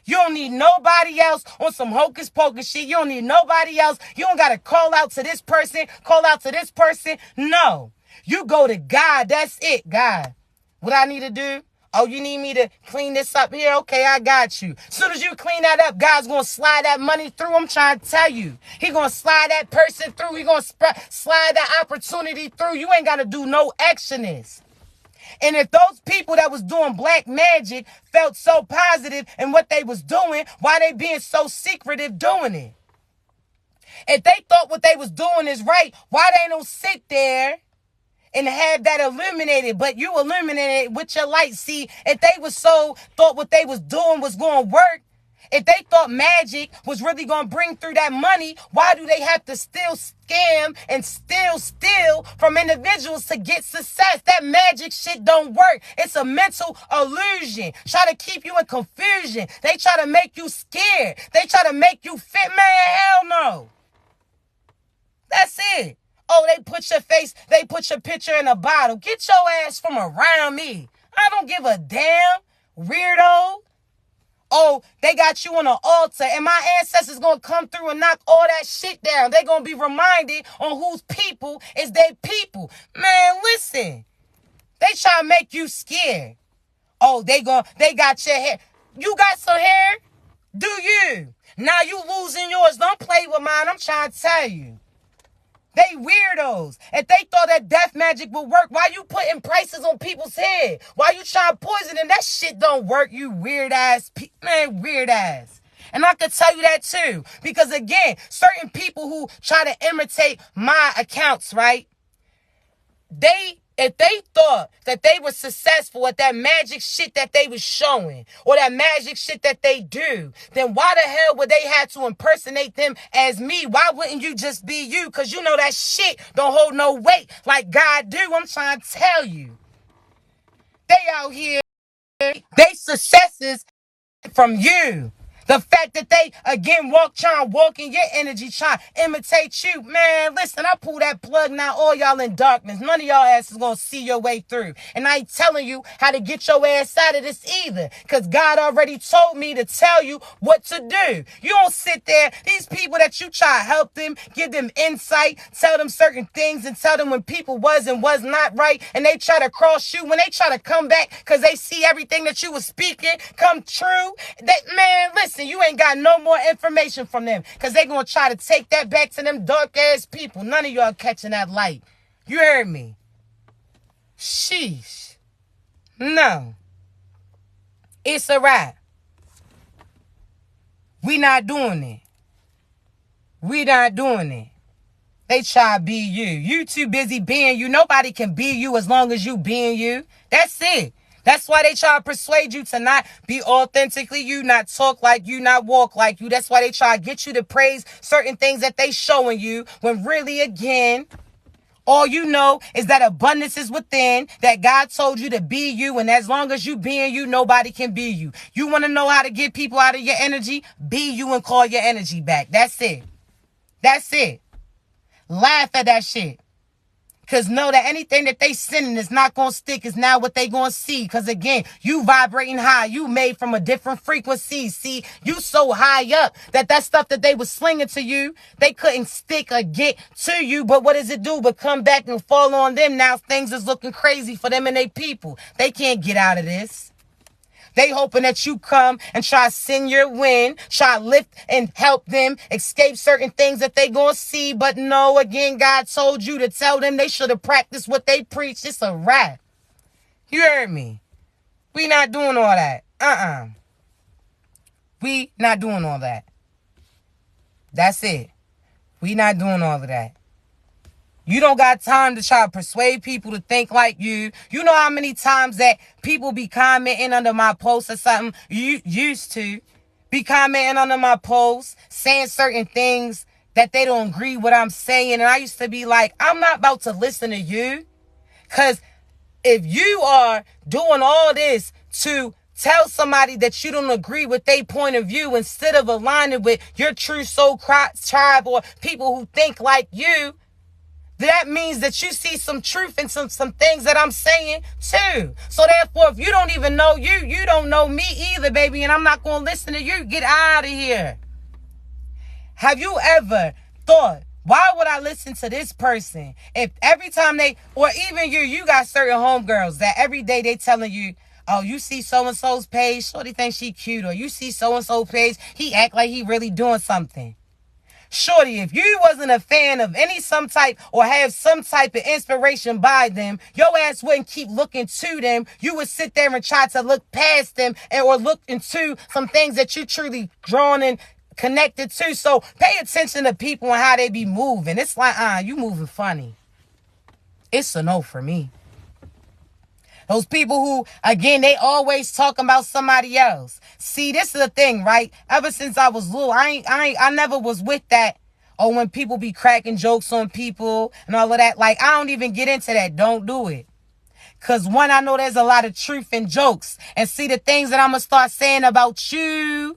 You don't need nobody else on some hocus pocus shit. You don't need nobody else. You don't got to call out to this person, call out to this person. No. You go to God. That's it, God. What I need to do? Oh, you need me to clean this up here? Okay, I got you. As soon as you clean that up, God's going to slide that money through. I'm trying to tell you. He going to slide that person through. He going to slide that opportunity through. You ain't got to do no actionist. And if those people that was doing black magic felt so positive in what they was doing, why they being so secretive doing it? If they thought what they was doing is right, why they don't sit there and have that illuminated, but you illuminated with your light? See, if they was thought what they was doing was going to work, if they thought magic was really going to bring through that money, why do they have to still scam and still steal from individuals to get success? That magic shit don't work. It's a mental illusion. Try to keep you in confusion. They try to make you scared. They try to make you fit. Man, hell no. That's it. Oh, they put your picture in a bottle. Get your ass from around me. I don't give a damn, weirdo. Oh, they got you on an altar and my ancestors going to come through and knock all that shit down. They going to be reminded on whose people is their people. Man, listen. They try to make you scared. Oh, they got your hair. You got some hair? Do you? Now you losing yours. Don't play with mine. I'm trying to tell you. They weirdos. If they thought that death magic would work, why you putting prices on people's head? Why you trying to poison them? That shit don't work, you weird ass. Man, weird ass. And I can tell you that too. Because again, certain people who try to imitate my accounts, right? If they thought that they were successful at that magic shit that they was showing or that magic shit that they do, then why the hell would they have to impersonate them as me? Why wouldn't you just be you? Because you know that shit don't hold no weight like God do. I'm trying to tell you. They out here, they successes from you. The fact that they, again, trying to walk in your energy, trying to imitate you. Man, listen, I pull that plug now, all y'all in darkness. None of y'all asses going to see your way through. And I ain't telling you how to get your ass out of this either. Because God already told me to tell you what to do. You don't sit there. These people that you try to help them, give them insight, tell them certain things, and tell them when people was and was not right, and they try to cross you, when they try to come back because they see everything that you was speaking come true. Man, listen. You ain't got no more information from them because they going to try to take that back to them dark-ass people. None of y'all catching that light. You heard me? Sheesh. No. It's a wrap. We not doing it. We not doing it. They try to be you. You too busy being you. Nobody can be you as long as you being you. That's it. That's why they try to persuade you to not be authentically you, not talk like you, not walk like you. That's why they try to get you to praise certain things that they showing you, when really, again, all you know is that abundance is within, that God told you to be you, and as long as you being you, nobody can be you. You want to know how to get people out of your energy? Be you and call your energy back. That's it. That's it. Laugh at that shit. Because know that anything that they sending is not going to stick, is now what they going to see. Because again, you vibrating high. You made from a different frequency. See, you so high up that stuff that they was slinging to you, they couldn't stick or get to you. But what does it do but come back and fall on them? Now things is looking crazy for them and their people. They can't get out of this. They hoping that you come and try to send your wind, try to lift and help them escape certain things that they gonna see. But no, again, God told you to tell them they should have practiced what they preach. It's a wrap. You heard me. We not doing all that. We not doing all that. That's it. We not doing all of that. You don't got time to try to persuade people to think like you. You know how many times that people be commenting under my posts or something? You used to be commenting under my posts, saying certain things that they don't agree with what I'm saying. And I used to be like, I'm not about to listen to you. Because if you are doing all this to tell somebody that you don't agree with their point of view, instead of aligning with your true soul tribe or people who think like you, that means that you see some truth in some things that I'm saying too. So therefore, if you don't even know you don't know me either, baby, and I'm not going to listen to you. Get out of here. Have you ever thought, why would I listen to this person if every time they, or even you got certain homegirls that every day they telling you, oh, you see so-and-so's page, shorty thinks she cute, or you see so-and-so page, he act like he really doing something. Shorty, if you wasn't a fan of some type or have some type of inspiration by them, your ass wouldn't keep looking to them. You would sit there and try to look past them or look into some things that you truly drawn and connected to. So pay attention to people and how they be moving. It's like, you moving funny. It's a no for me. Those people who, again, they always talking about somebody else. See, this is the thing, right? Ever since I was little, I never was with that. Or when people be cracking jokes on people and all of that. Like, I don't even get into that. Don't do it. Because one, I know there's a lot of truth in jokes. And see, the things that I'm going to start saying about you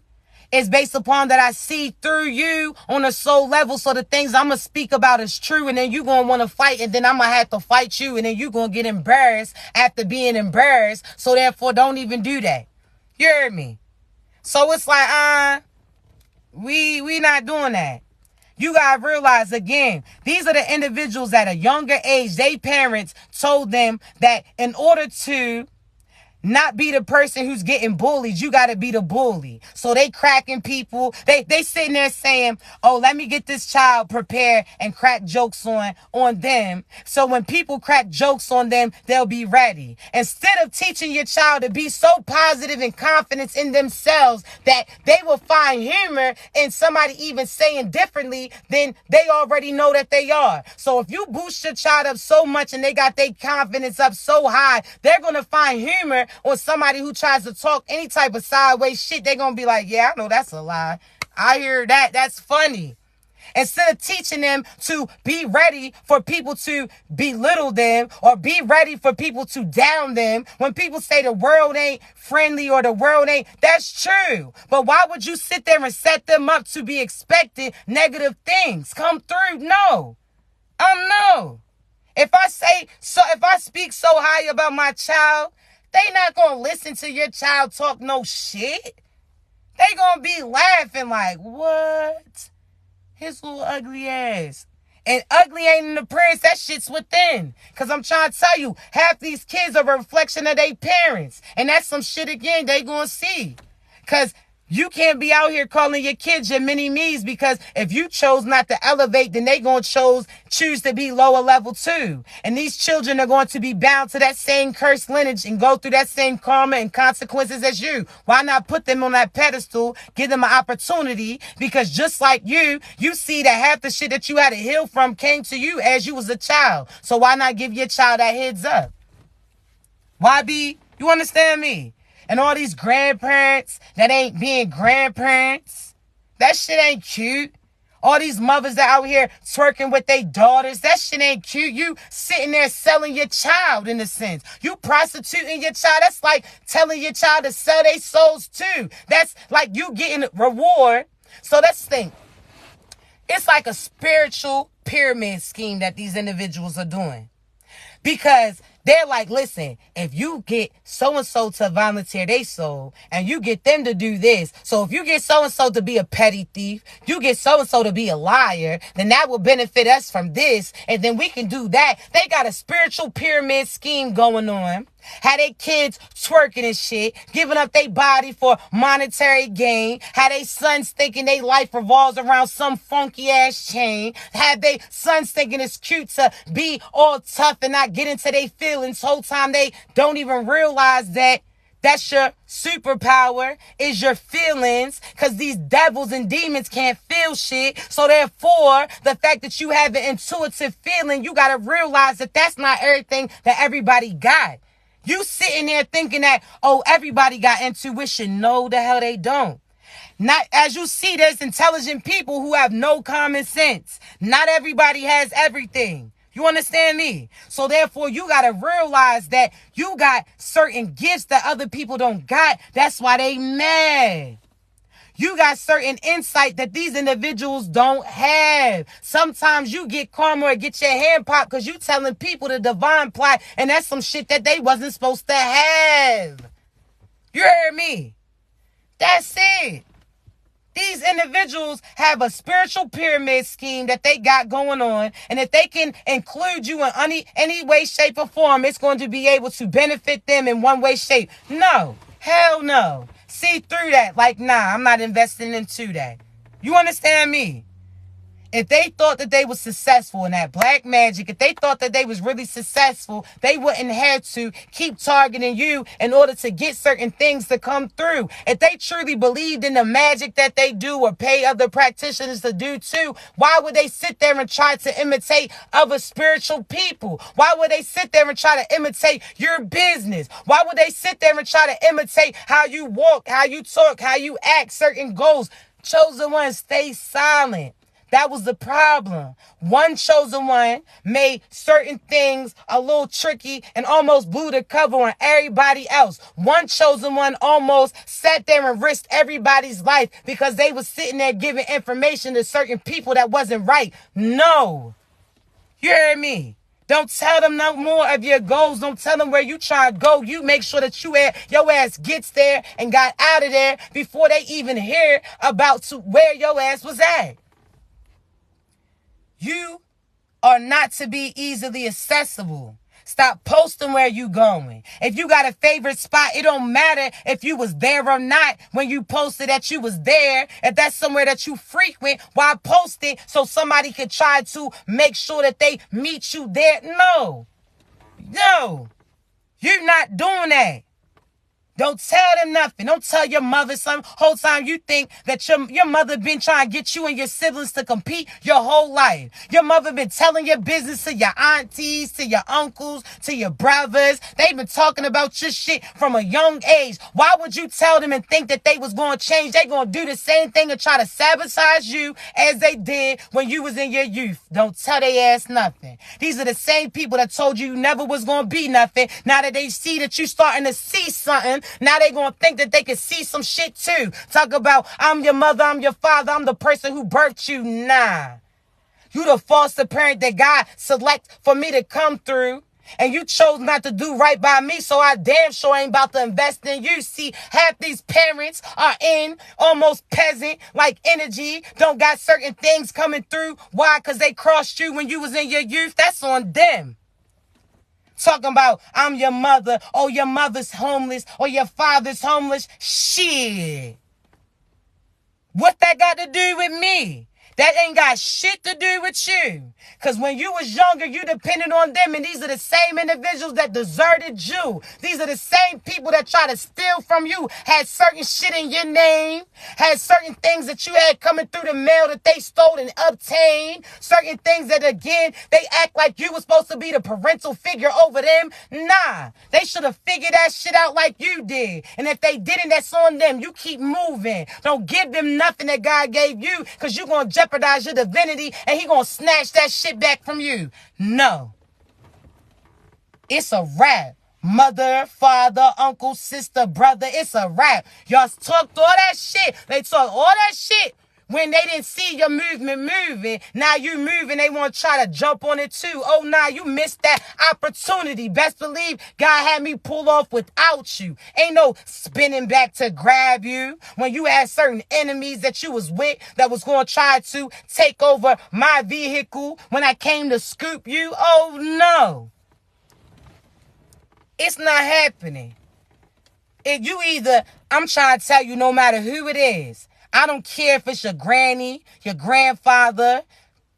is based upon that I see through you on a soul level. So the things I'm going to speak about is true. And then you're going to want to fight. And then I'm going to have to fight you. And then you're going to get embarrassed after being embarrassed. So therefore, don't even do that. You heard me? So it's like, we not doing that. You got to realize, again, these are the individuals at a younger age. They parents told them that in order to not be the person who's getting bullied, you got to be the bully. So they cracking people. They sitting there saying, oh, let me get this child prepared and crack jokes on them. So when people crack jokes on them, they'll be ready. Instead of teaching your child to be so positive and confident in themselves that they will find humor in somebody even saying differently than they already know that they are. So if you boost your child up so much and they got their confidence up so high, they're going to find humor or somebody who tries to talk any type of sideways shit. They're going to be like, yeah, I know that's a lie. I hear that. That's funny. Instead of teaching them to be ready for people to belittle them or be ready for people to down them. When people say the world ain't friendly or the world ain't, that's true. But why would you sit there and set them up to be expecting negative things come through? No. No. If I speak so high about my child, they not going to listen to your child talk no shit. They going to be laughing like, what? His little ugly ass. And ugly ain't in the appearance, that shit's within. Because I'm trying to tell you, half these kids are a reflection of their parents. And that's some shit, again, they going to see. Because You can't be out here calling your kids your mini-me's, because if you chose not to elevate, then they going to choose to be lower level too. And these children are going to be bound to that same cursed lineage and go through that same karma and consequences as you. Why not put them on that pedestal, give them an opportunity? Because just like you see that half the shit that you had to heal from came to you as you was a child. So why not give your child that heads up? You understand me? And all these grandparents that ain't being grandparents, that shit ain't cute. All these mothers that out here twerking with their daughters, that shit ain't cute. You sitting there selling your child, in a sense. You prostituting your child. That's like telling your child to sell their souls too. That's like you getting a reward. So let's think. It's like a spiritual pyramid scheme that these individuals are doing. Because they're like, listen, if you get so-and-so to volunteer their soul and you get them to do this, so if you get so-and-so to be a petty thief, you get so-and-so to be a liar, then that will benefit us from this, and then we can do that. They got a spiritual pyramid scheme going on. Had they kids twerking and shit, giving up their body for monetary gain. Had they sons thinking their life revolves around some funky ass chain. Had they sons thinking it's cute to be all tough and not get into their feelings. Whole time they don't even realize that that's your superpower, is your feelings, because these devils and demons can't feel shit. So therefore, the fact that you have an intuitive feeling, you got to realize that that's not everything that everybody got. You sitting there thinking that, oh, everybody got intuition. No, the hell they don't. Not, as you see, there's intelligent people who have no common sense. Not everybody has everything. You understand me? So therefore, you got to realize that you got certain gifts that other people don't got. That's why they mad. You got certain insight that these individuals don't have. Sometimes you get karma or get your hand popped because you telling people the divine plot, and that's some shit that they wasn't supposed to have. You heard me? That's it. These individuals have a spiritual pyramid scheme that they got going on, and if they can include you in any way, shape, or form, it's going to be able to benefit them in one way, shape. No. Hell no. See through that. Like, nah, I'm not investing into that. You understand me? If they thought that they was successful in that black magic, if they thought that they was really successful, they wouldn't have to keep targeting you in order to get certain things to come through. If they truly believed in the magic that they do or pay other practitioners to do too, why would they sit there and try to imitate other spiritual people? Why would they sit there and try to imitate your business? Why would they sit there and try to imitate how you walk, how you talk, how you act, certain goals? Chosen ones stay silent. That was the problem. One chosen one made certain things a little tricky and almost blew the cover on everybody else. One chosen one almost sat there and risked everybody's life because they was sitting there giving information to certain people that wasn't right. No. You heard me? Don't tell them no more of your goals. Don't tell them where you try to go. You make sure that your ass gets there and got out of there before they even hear about where your ass was at. You are not to be easily accessible. Stop posting where you going. If you got a favorite spot, it don't matter if you was there or not when you posted that you was there. If that's somewhere that you frequent, why post it so somebody could try to make sure that they meet you there? No. You're not doing that. Don't tell them nothing. Don't tell your mother something. Whole time you think that your mother been trying to get you and your siblings to compete your whole life. Your mother been telling your business to your aunties, to your uncles, to your brothers. They've been talking about your shit from a young age. Why would you tell them and think that they was going to change? They going to do the same thing and try to sabotage you as they did when you was in your youth. Don't tell their ass nothing. These are the same people that told you never was going to be nothing. Now that they see that you starting to see something, now they gonna think that they can see some shit too. Talk about, I'm your mother, I'm your father, I'm the person who birthed you. Nah. You the foster parent that God select for me to come through. And you chose not to do right by me, so I damn sure ain't about to invest in you. See, half these parents are in almost peasant-like energy, don't got certain things coming through. Why? Because they crossed you when you was in your youth. That's on them. Talking about, I'm your mother, or your mother's homeless, or your father's homeless. Shit. What that got to do with me? That ain't got shit to do with you. Because when you was younger, you depended on them. And these are the same individuals that deserted you. These are the same people that try to steal from you. Had certain shit in your name. Had certain things that you had coming through the mail that they stole and obtained. Certain things that, again, they act like you were supposed to be the parental figure over them. Nah. They should have figured that shit out like you did. And if they didn't, that's on them. You keep moving. Don't give them nothing that God gave you, because you're going to jeopardize your divinity and he going to snatch that shit back from you. No. It's a wrap. Mother, father, uncle, sister, brother. It's a wrap. Y'all talked all that shit. They talked all that shit when they didn't see your movement moving. Now you moving, they want to try to jump on it too. Oh, nah, you missed that opportunity. Best believe God had me pull off without you. Ain't no spinning back to grab you. When you had certain enemies that you was with that was going to try to take over my vehicle when I came to scoop you. Oh, no. It's not happening. If you either, I'm trying to tell you, no matter who it is, I don't care if it's your granny, your grandfather.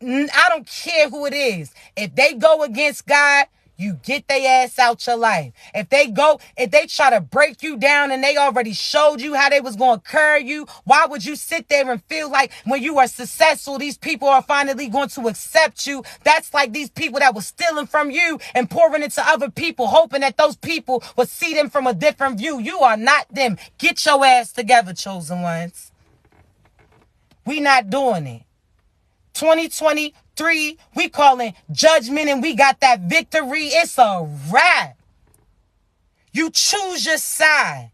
I don't care who it is. If they go against God, you get their ass out your life. If they try to break you down and they already showed you how they was going to curry you, why would you sit there and feel like when you are successful, these people are finally going to accept you? That's like these people that were stealing from you and pouring into other people, hoping that those people would see them from a different view. You are not them. Get your ass together, chosen ones. We not doing it. 2023, we calling judgment and we got that victory. It's a wrap. You choose your side.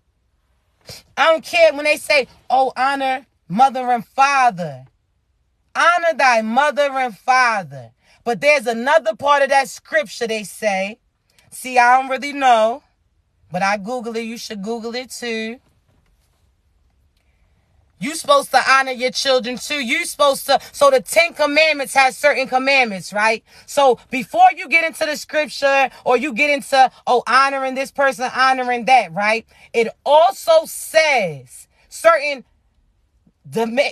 I don't care when they say, oh, honor mother and father. Honor thy mother and father. But there's another part of that scripture they say. See, I don't really know, but I Google it. You should Google it too. You supposed to honor your children too. You supposed to. So the 10 commandments has certain commandments, right? So before you get into the scripture or you get into, honoring this person, honoring that, right? It also says certain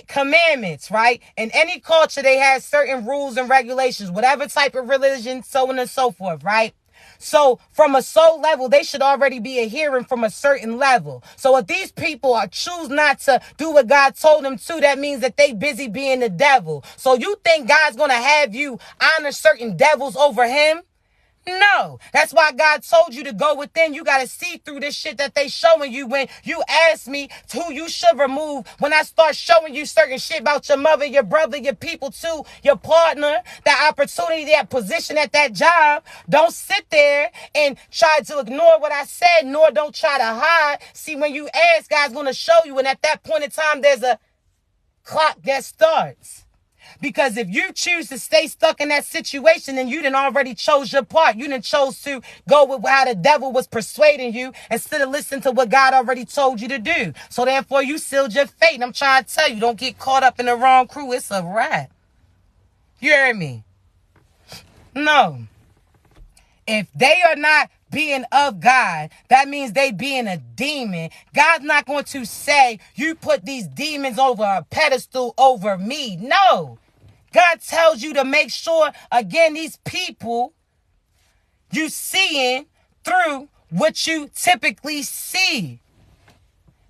commandments, right? In any culture, they have certain rules and regulations, whatever type of religion, so on and so forth, right? So from a soul level, they should already be adhering from a certain level. So if these people choose not to do what God told them to, that means that they busy being the devil. So you think God's going to have you honor certain devils over him? No. That's why God told you to go within. You got to see through this shit that they showing you. When you ask me who you should remove, when I start showing you certain shit about your mother, your brother, your people too, your partner, that opportunity, that position at that job, don't sit there and try to ignore what I said, nor don't try to hide. See, when you ask, God's going to show you. And at that point in time, there's a clock that starts. Because if you choose to stay stuck in that situation, then you done already chose your part. You done chose to go with how the devil was persuading you instead of listening to what God already told you to do. So therefore, you sealed your fate. And I'm trying to tell you, don't get caught up in the wrong crew. It's a wrap. You hear me? No. If they are not being of God, that means they being a demon. God's not going to say, you put these demons over a pedestal over me. No. God tells you to make sure, again, these people, you seeing through what you typically see.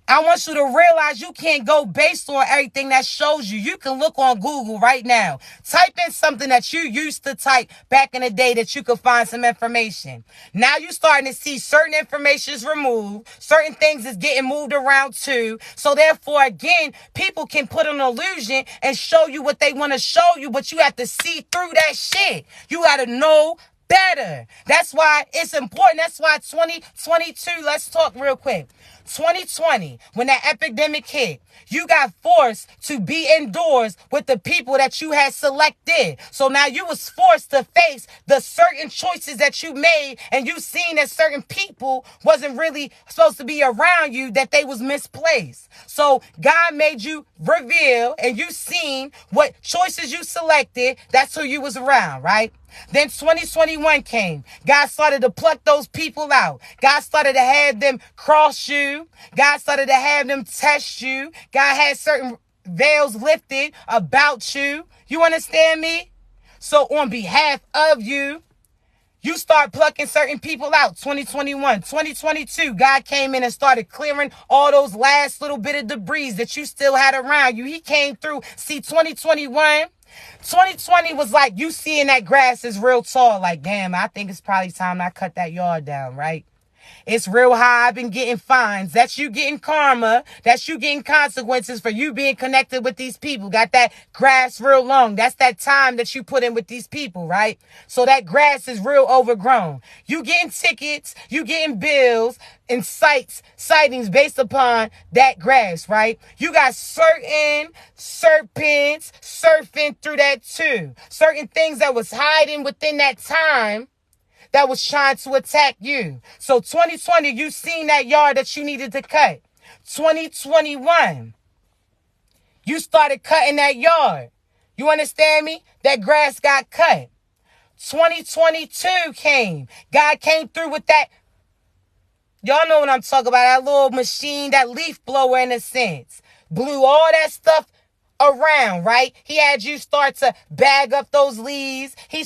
I want you to realize you can't go based on everything that shows you. You can look on Google right now. Type in something that you used to type back in the day that you could find some information. Now you're starting to see certain information is removed. Certain things is getting moved around too. So therefore, again, people can put an illusion and show you what they want to show you, but you have to see through that shit. You got to know better. That's why it's important. That's why 2022, let's talk real quick. 2020, when that epidemic hit, you got forced to be indoors with the people that you had selected. So now you was forced to face the certain choices that you made, and you seen that certain people wasn't really supposed to be around you, that they was misplaced. So God made you reveal, and you seen what choices you selected. That's who you was around, right? Then 2021 came. God started to pluck those people out. God started to have them cross you. God started to have them test you. God had certain veils lifted about you. You understand me? So on behalf of you, you start plucking certain people out. 2021, 2022, God came in and started clearing all those last little bit of debris that you still had around you. He came through. See, 2020 was like you seeing that grass is real tall. Like, damn, I think it's probably time I cut that yard down, right? It's real high. I've been getting fines. That's you getting karma. That's you getting consequences for you being connected with these people. Got that grass real long. That's that time that you put in with these people, right? So that grass is real overgrown. You getting tickets. You getting bills and sightings based upon that grass, right? You got certain serpents surfing through that too. Certain things that was hiding within that time that was trying to attack you. So 2020, you seen that yard that you needed to cut. 2021, you started cutting that yard. You understand me? That grass got cut. 2022 came. God came through with that. Y'all know what I'm talking about. That little machine, that leaf blower in a sense. Blew all that stuff around, right? He had you start to bag up those leaves. He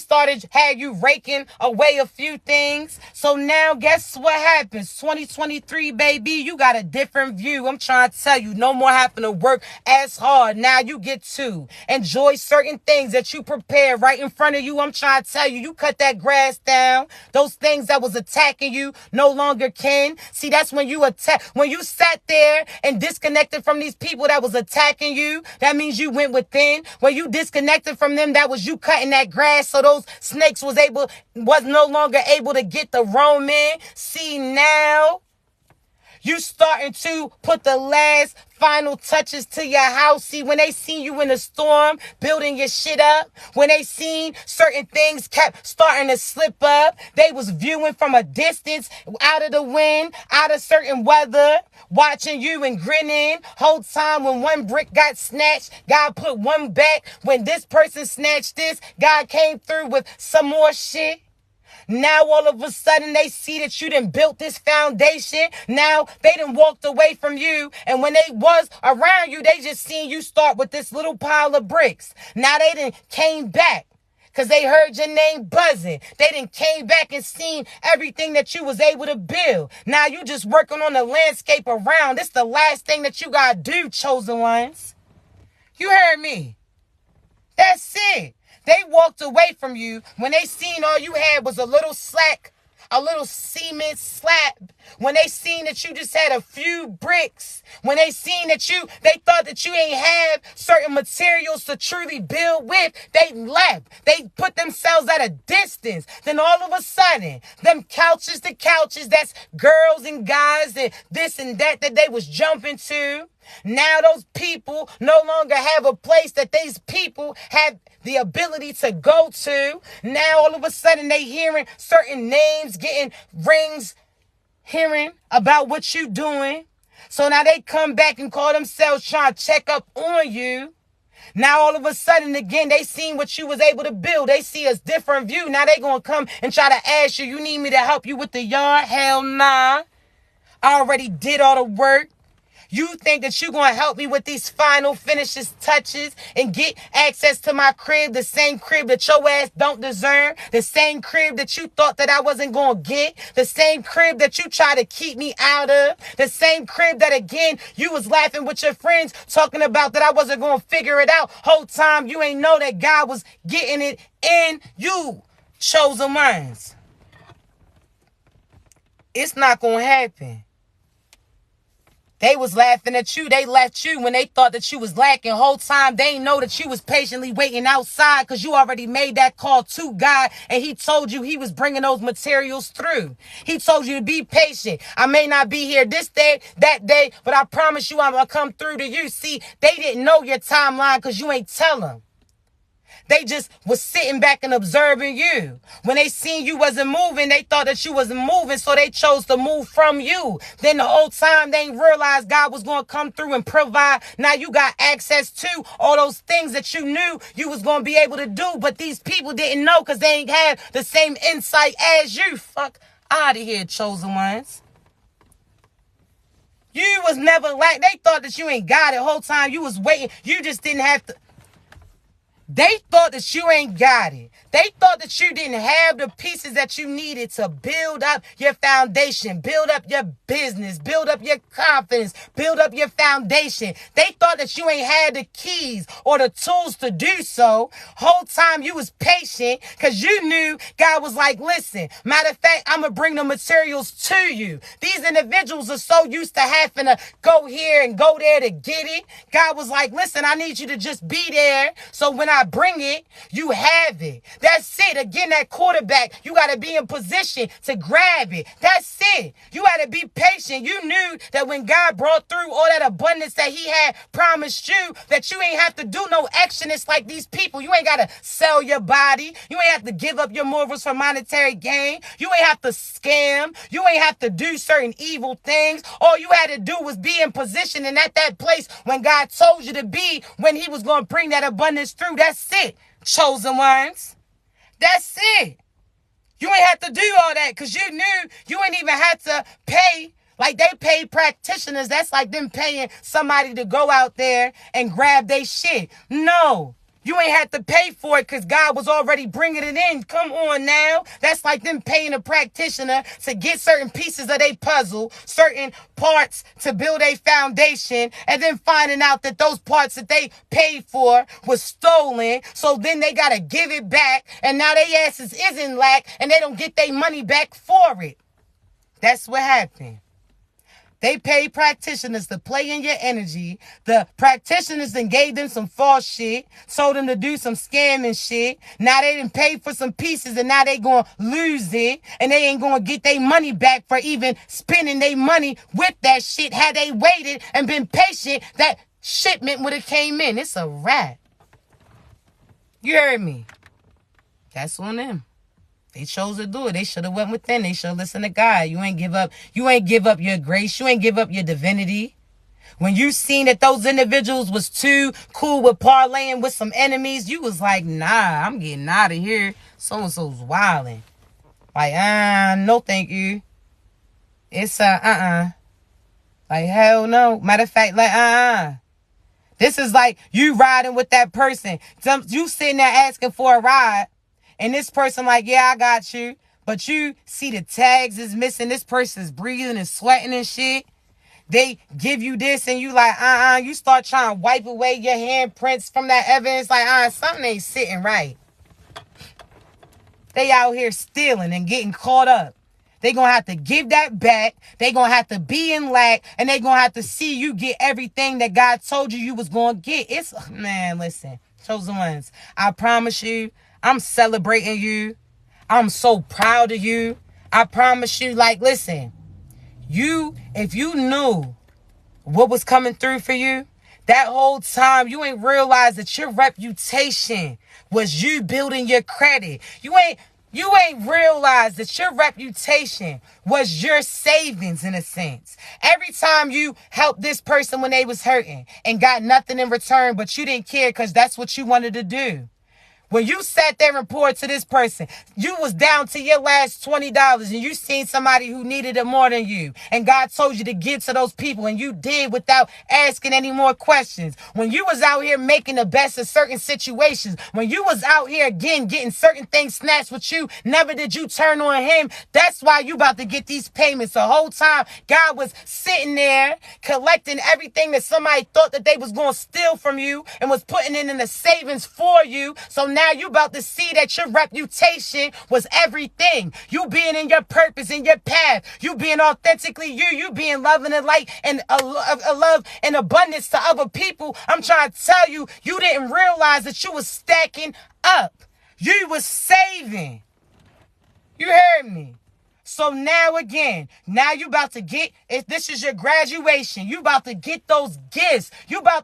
had you raking away a few things. So now guess what happens? 2023, baby, you got a different view. I'm trying to tell you, no more having to work as hard. Now you get to enjoy certain things that you prepare right in front of you. I'm trying to tell you, you cut that grass down. Those things that was attacking you no longer can. See, that's when you when you sat there and disconnected from these people that was attacking you. That means you went within. When you disconnected from them, that was you cutting that grass so those snakes was no longer able to get the roam in. See, now you starting to put the last final touches to your house. See, when they seen you in a storm, building your shit up, when they seen certain things kept starting to slip up, they was viewing from a distance, out of the wind, out of certain weather, watching you and grinning. Whole time when one brick got snatched, God put one back. When this person snatched this, God came through with some more shit. Now all of a sudden they see that you done built this foundation. Now they done walked away from you. And when they was around you, they just seen you start with this little pile of bricks. Now they done came back because they heard your name buzzing. They done came back and seen everything that you was able to build. Now you just working on the landscape around. This the last thing that you got to do, chosen ones. You heard me. That's it. They walked away from you when they seen all you had was a little slack, a little cement slab. When they seen that you just had a few bricks. When they seen that they thought that you ain't have certain materials to truly build with. They left. They put themselves at a distance. Then all of a sudden, them couches to couches, that's girls and guys and this and that they was jumping to. Now those people no longer have a place that these people have the ability to go to. Now all of a sudden they hearing certain names, getting rings, hearing about what you doing. So now they come back and call themselves trying to check up on you. Now all of a sudden again, they seen what you was able to build. They see a different view. Now they gonna come and try to ask you, you need me to help you with the yard? Hell nah. I already did all the work. You think that you're going to help me with these final finishes, touches, and get access to my crib, the same crib that your ass don't deserve, the same crib that you thought that I wasn't going to get, the same crib that you try to keep me out of, the same crib that, again, you was laughing with your friends talking about that I wasn't going to figure it out. Whole time you ain't know that God was getting it in you, chosen ones. It's not going to happen. They was laughing at you. They left you when they thought that you was lacking. Whole time they ain't know that you was patiently waiting outside because you already made that call to God and he told you he was bringing those materials through. He told you to be patient. I may not be here this day, that day, but I promise you I'm going to come through to you. See, they didn't know your timeline because you ain't tell them. They just was sitting back and observing you. When they seen you wasn't moving, they thought that you wasn't moving, so they chose to move from you. Then the whole time they ain't realized God was going to come through and provide. Now you got access to all those things that you knew you was going to be able to do, but these people didn't know because they ain't had the same insight as you. Fuck out of here, chosen ones. You was never like, they thought that you ain't got it. Whole time you was waiting. You just didn't have to. They thought that you ain't got it. They thought that you didn't have the pieces that you needed to build up your foundation, build up your business, build up your confidence, build up your foundation. They thought that you ain't had the keys or the tools to do so. Whole time you was patient because you knew God was like, listen, matter of fact, I'm going to bring the materials to you. These individuals are so used to having to go here and go there to get it. God was like, listen, I need you to just be there. So when I bring it, you have it. That's it. Again, that quarterback, you got to be in position to grab it. That's it. You got to be patient. You knew that when God brought through all that abundance that he had promised you, that you ain't have to do no action. It's like these people. You ain't got to sell your body. You ain't have to give up your morals for monetary gain. You ain't have to scam. You ain't have to do certain evil things. All you had to do was be in position and at that place when God told you to be, when he was going to bring that abundance through. That's it. Chosen ones. That's it. You ain't have to do all that because you knew you ain't even had to pay. Like they pay practitioners. That's like them paying somebody to go out there and grab their shit. No. You ain't had to pay for it because God was already bringing it in. Come on now. That's like them paying a practitioner to get certain pieces of their puzzle, certain parts to build a foundation, and then finding out that those parts that they paid for was stolen. So then they got to give it back, and now their asses is in lack, and they don't get their money back for it. That's what happened. They paid practitioners to play in your energy. The practitioners then gave them some false shit, told them to do some scamming shit. Now they didn't pay for some pieces and now they going to lose it. And they ain't going to get their money back for even spending their money with that shit. Had they waited and been patient, that shipment would have came in. It's a wrap. You heard me. That's on them. They chose to do it. They should have went within. They should have listened to God. You ain't give up your grace. You ain't give up your divinity. When you seen that those individuals was too cool with parlaying with some enemies, you was like, nah, I'm getting out of here. So-and-so's wilding. Like, no thank you. It's like, hell no. Matter of fact, like, This is like you riding with that person. You sitting there asking for a ride. And this person like, yeah, I got you. But you see the tags is missing. This person's breathing and sweating and shit. They give you this and you like, You start trying to wipe away your handprints from that evidence. Like, something ain't sitting right. They out here stealing and getting caught up. They going to have to give that back. They going to have to be in lack. And they going to have to see you get everything that God told you was going to get. Man, listen. Chosen ones. I promise you. I'm celebrating you. I'm so proud of you. I promise you, like, listen, if you knew what was coming through for you, that whole time you ain't realized that your reputation was you building your credit. You ain't realized that your reputation was your savings in a sense. Every time you helped this person when they was hurting and got nothing in return, but you didn't care because that's what you wanted to do. When you sat there and poured to this person, you was down to your last $20 and you seen somebody who needed it more than you. And God told you to give to those people and you did without asking any more questions. When you was out here making the best of certain situations, when you was out here again getting certain things snatched with you, never did you turn on him. That's why you about to get these payments. The whole time God was sitting there collecting everything that somebody thought that they was going to steal from you and was putting it in the savings for you. So now you about to see that your reputation was everything. You being in your purpose, in your path. You being authentically you. You being loving and light and a love and abundance to other people. I'm trying to tell you, you didn't realize that you was stacking up. You was saving. You heard me. So now again, you about to get, if this is your graduation, you about to get those gifts.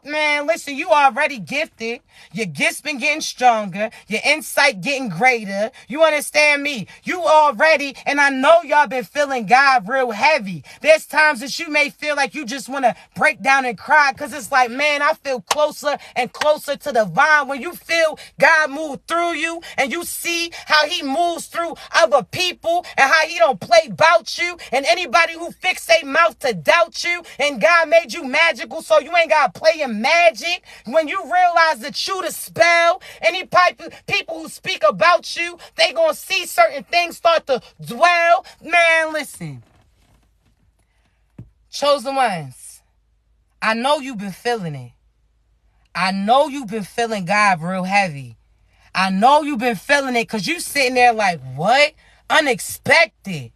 Man, listen, you already gifted. Your gifts been getting stronger. Your insight getting greater. You understand me? You already, and I know y'all been feeling God real heavy. There's times that you may feel like you just want to break down and cry because it's like, man, I feel closer and closer to the vine. When you feel God move through you and you see how he moves through other people and how he don't play bout you, and anybody who fix their mouth to doubt you, and God made you magical so you ain't got to play in magic. When you realize that you the spell, any people who speak about you, they gonna see certain things start to dwell. Man, listen. Chosen ones, I know you've been feeling it. I know you've been feeling God real heavy. I know you've been feeling it because you sitting there like, what? Unexpected.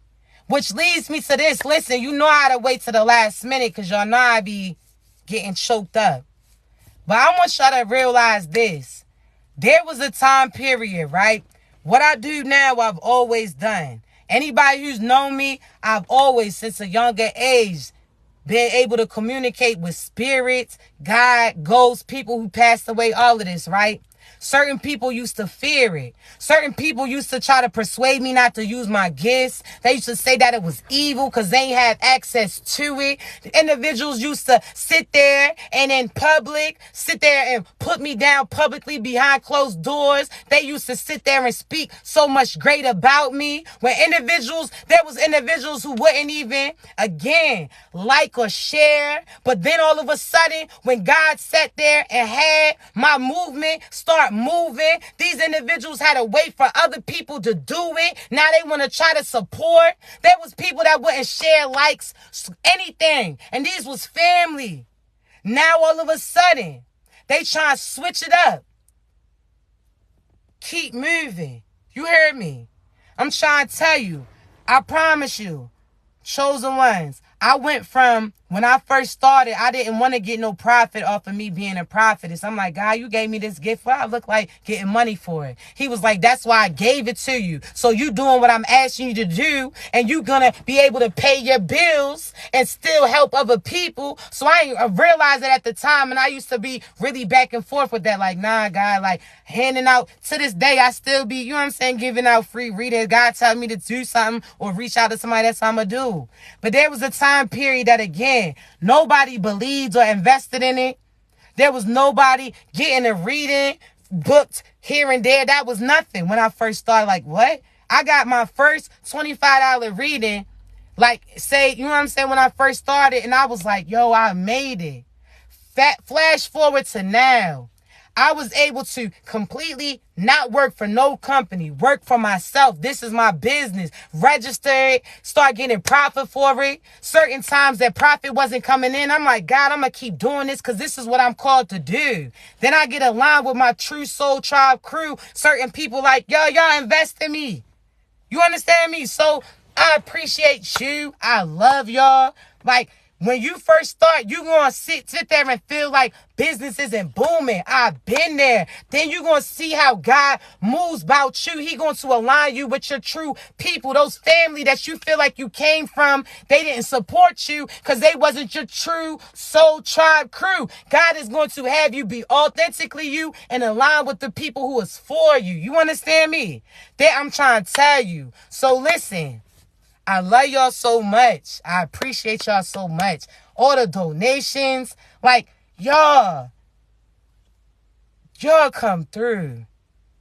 Which leads me to this. Listen, you know how to wait to the last minute because y'all know I be getting choked up. But I want y'all to realize this. There was a time period, right? What I do now, I've always done. Anybody who's known me, I've always, since a younger age, been able to communicate with spirits, God, ghosts, people who passed away, all of this, right? Certain people used to fear it. Certain people used to try to persuade me not to use my gifts. They used to say that it was evil because they ain't have access to it. Individuals used to sit there and in public, sit there and put me down publicly behind closed doors. They used to sit there and speak so much great about me. There was individuals who wouldn't even, again, like or share. But then all of a sudden, when God sat there and had my movement start moving, these individuals had to wait for other people to do it. Now they want to try to support. There was people that wouldn't share likes, anything. And these was family. Now all of a sudden, they try to switch it up. Keep moving. You heard me. I'm trying to tell you. I promise you. Chosen ones. I went from, when I first started, I didn't want to get no profit off of me being a prophetess. I'm like, God, you gave me this gift. Well, I look like getting money for it. He was like, that's why I gave it to you. So you doing what I'm asking you to do, and you gonna be able to pay your bills and still help other people. So I realized that at the time, and I used to be really back and forth with that. Like, nah, God, like handing out, to this day, I still be, you know what I'm saying, giving out free readings. God tell me to do something or reach out to somebody, that's what I'm gonna do. But there was a time period that, again, nobody believed or invested in it. There was nobody getting a reading booked here and there. That was nothing when I first started. Like, what? I got my first $25 reading, like, say, you know what I'm saying, when I first started, and I was like, yo, I made it. Flash forward to now. I was able to completely not work for no company, work for myself. This is my business. Register it, start getting profit for it. Certain times that profit wasn't coming in, I'm like, God, I'm going to keep doing this because this is what I'm called to do. Then I get aligned with my True Soul Tribe crew. Certain people like, yo, y'all invest in me. You understand me? So I appreciate you. I love y'all. Like, when you first start, you going to sit there and feel like business isn't booming. I've been there. Then you're going to see how God moves about you. He going to align you with your true people. Those family that you feel like you came from, they didn't support you because they wasn't your true soul tribe crew. God is going to have you be authentically you and align with the people who is for you. You understand me? That I'm trying to tell you. So listen. I love y'all so much. I appreciate y'all so much. All the donations. Like, y'all come through.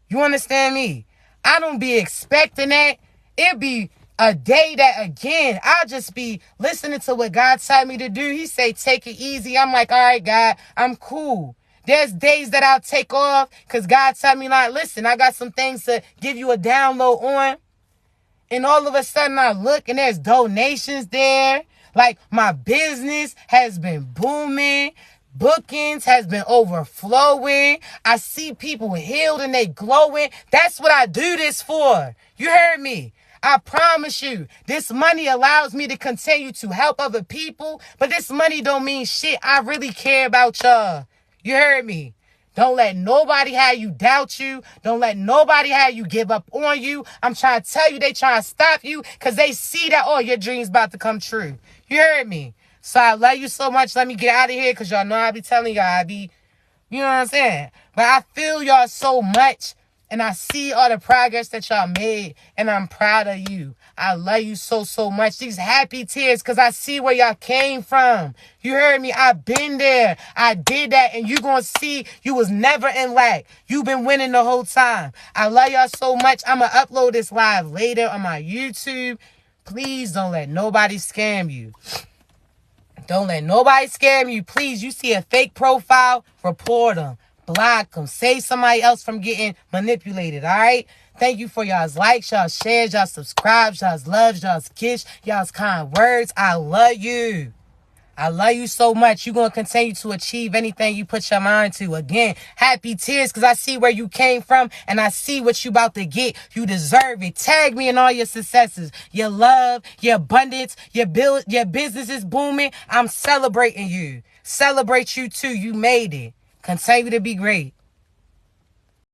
You understand me? I don't be expecting that. It be a day that, again, I'll just be listening to what God told me to do. He say, take it easy. I'm like, all right, God, I'm cool. There's days that I'll take off because God told me, like, listen, I got some things to give you a download on. And all of a sudden I look and there's donations there. Like, my business has been booming. Bookings has been overflowing. I see people healed and they glowing. That's what I do this for. You heard me. I promise you, this money allows me to continue to help other people. But this money don't mean shit. I really care about y'all. You heard me. Don't let nobody have you doubt you. Don't let nobody have you give up on you. I'm trying to tell you, they trying to stop you because they see that, oh, your dream's about to come true. You heard me? So I love you so much. Let me get out of here because y'all know I be telling y'all, you know what I'm saying? But I feel y'all so much and I see all the progress that y'all made and I'm proud of you. I love you so, so much. These happy tears because I see where y'all came from. You heard me? I've been there. I did that and you going to see you was never in lack. You've been winning the whole time. I love y'all so much. I'm going to upload this live later on my YouTube. Please don't let nobody scam you. Don't let nobody scam you. Please, you see a fake profile, report them. Block them. Save somebody else from getting manipulated, all right? Thank you for y'all's likes, y'all's shares, y'all's subscribes, y'all's loves, y'all's kiss, y'all's kind words. I love you. I love you so much. You're going to continue to achieve anything you put your mind to. Again, happy tears because I see where you came from and I see what you about to get. You deserve it. Tag me in all your successes, your love, your abundance, your business is booming. I'm celebrating you. Celebrate you too. You made it. Continue to be great.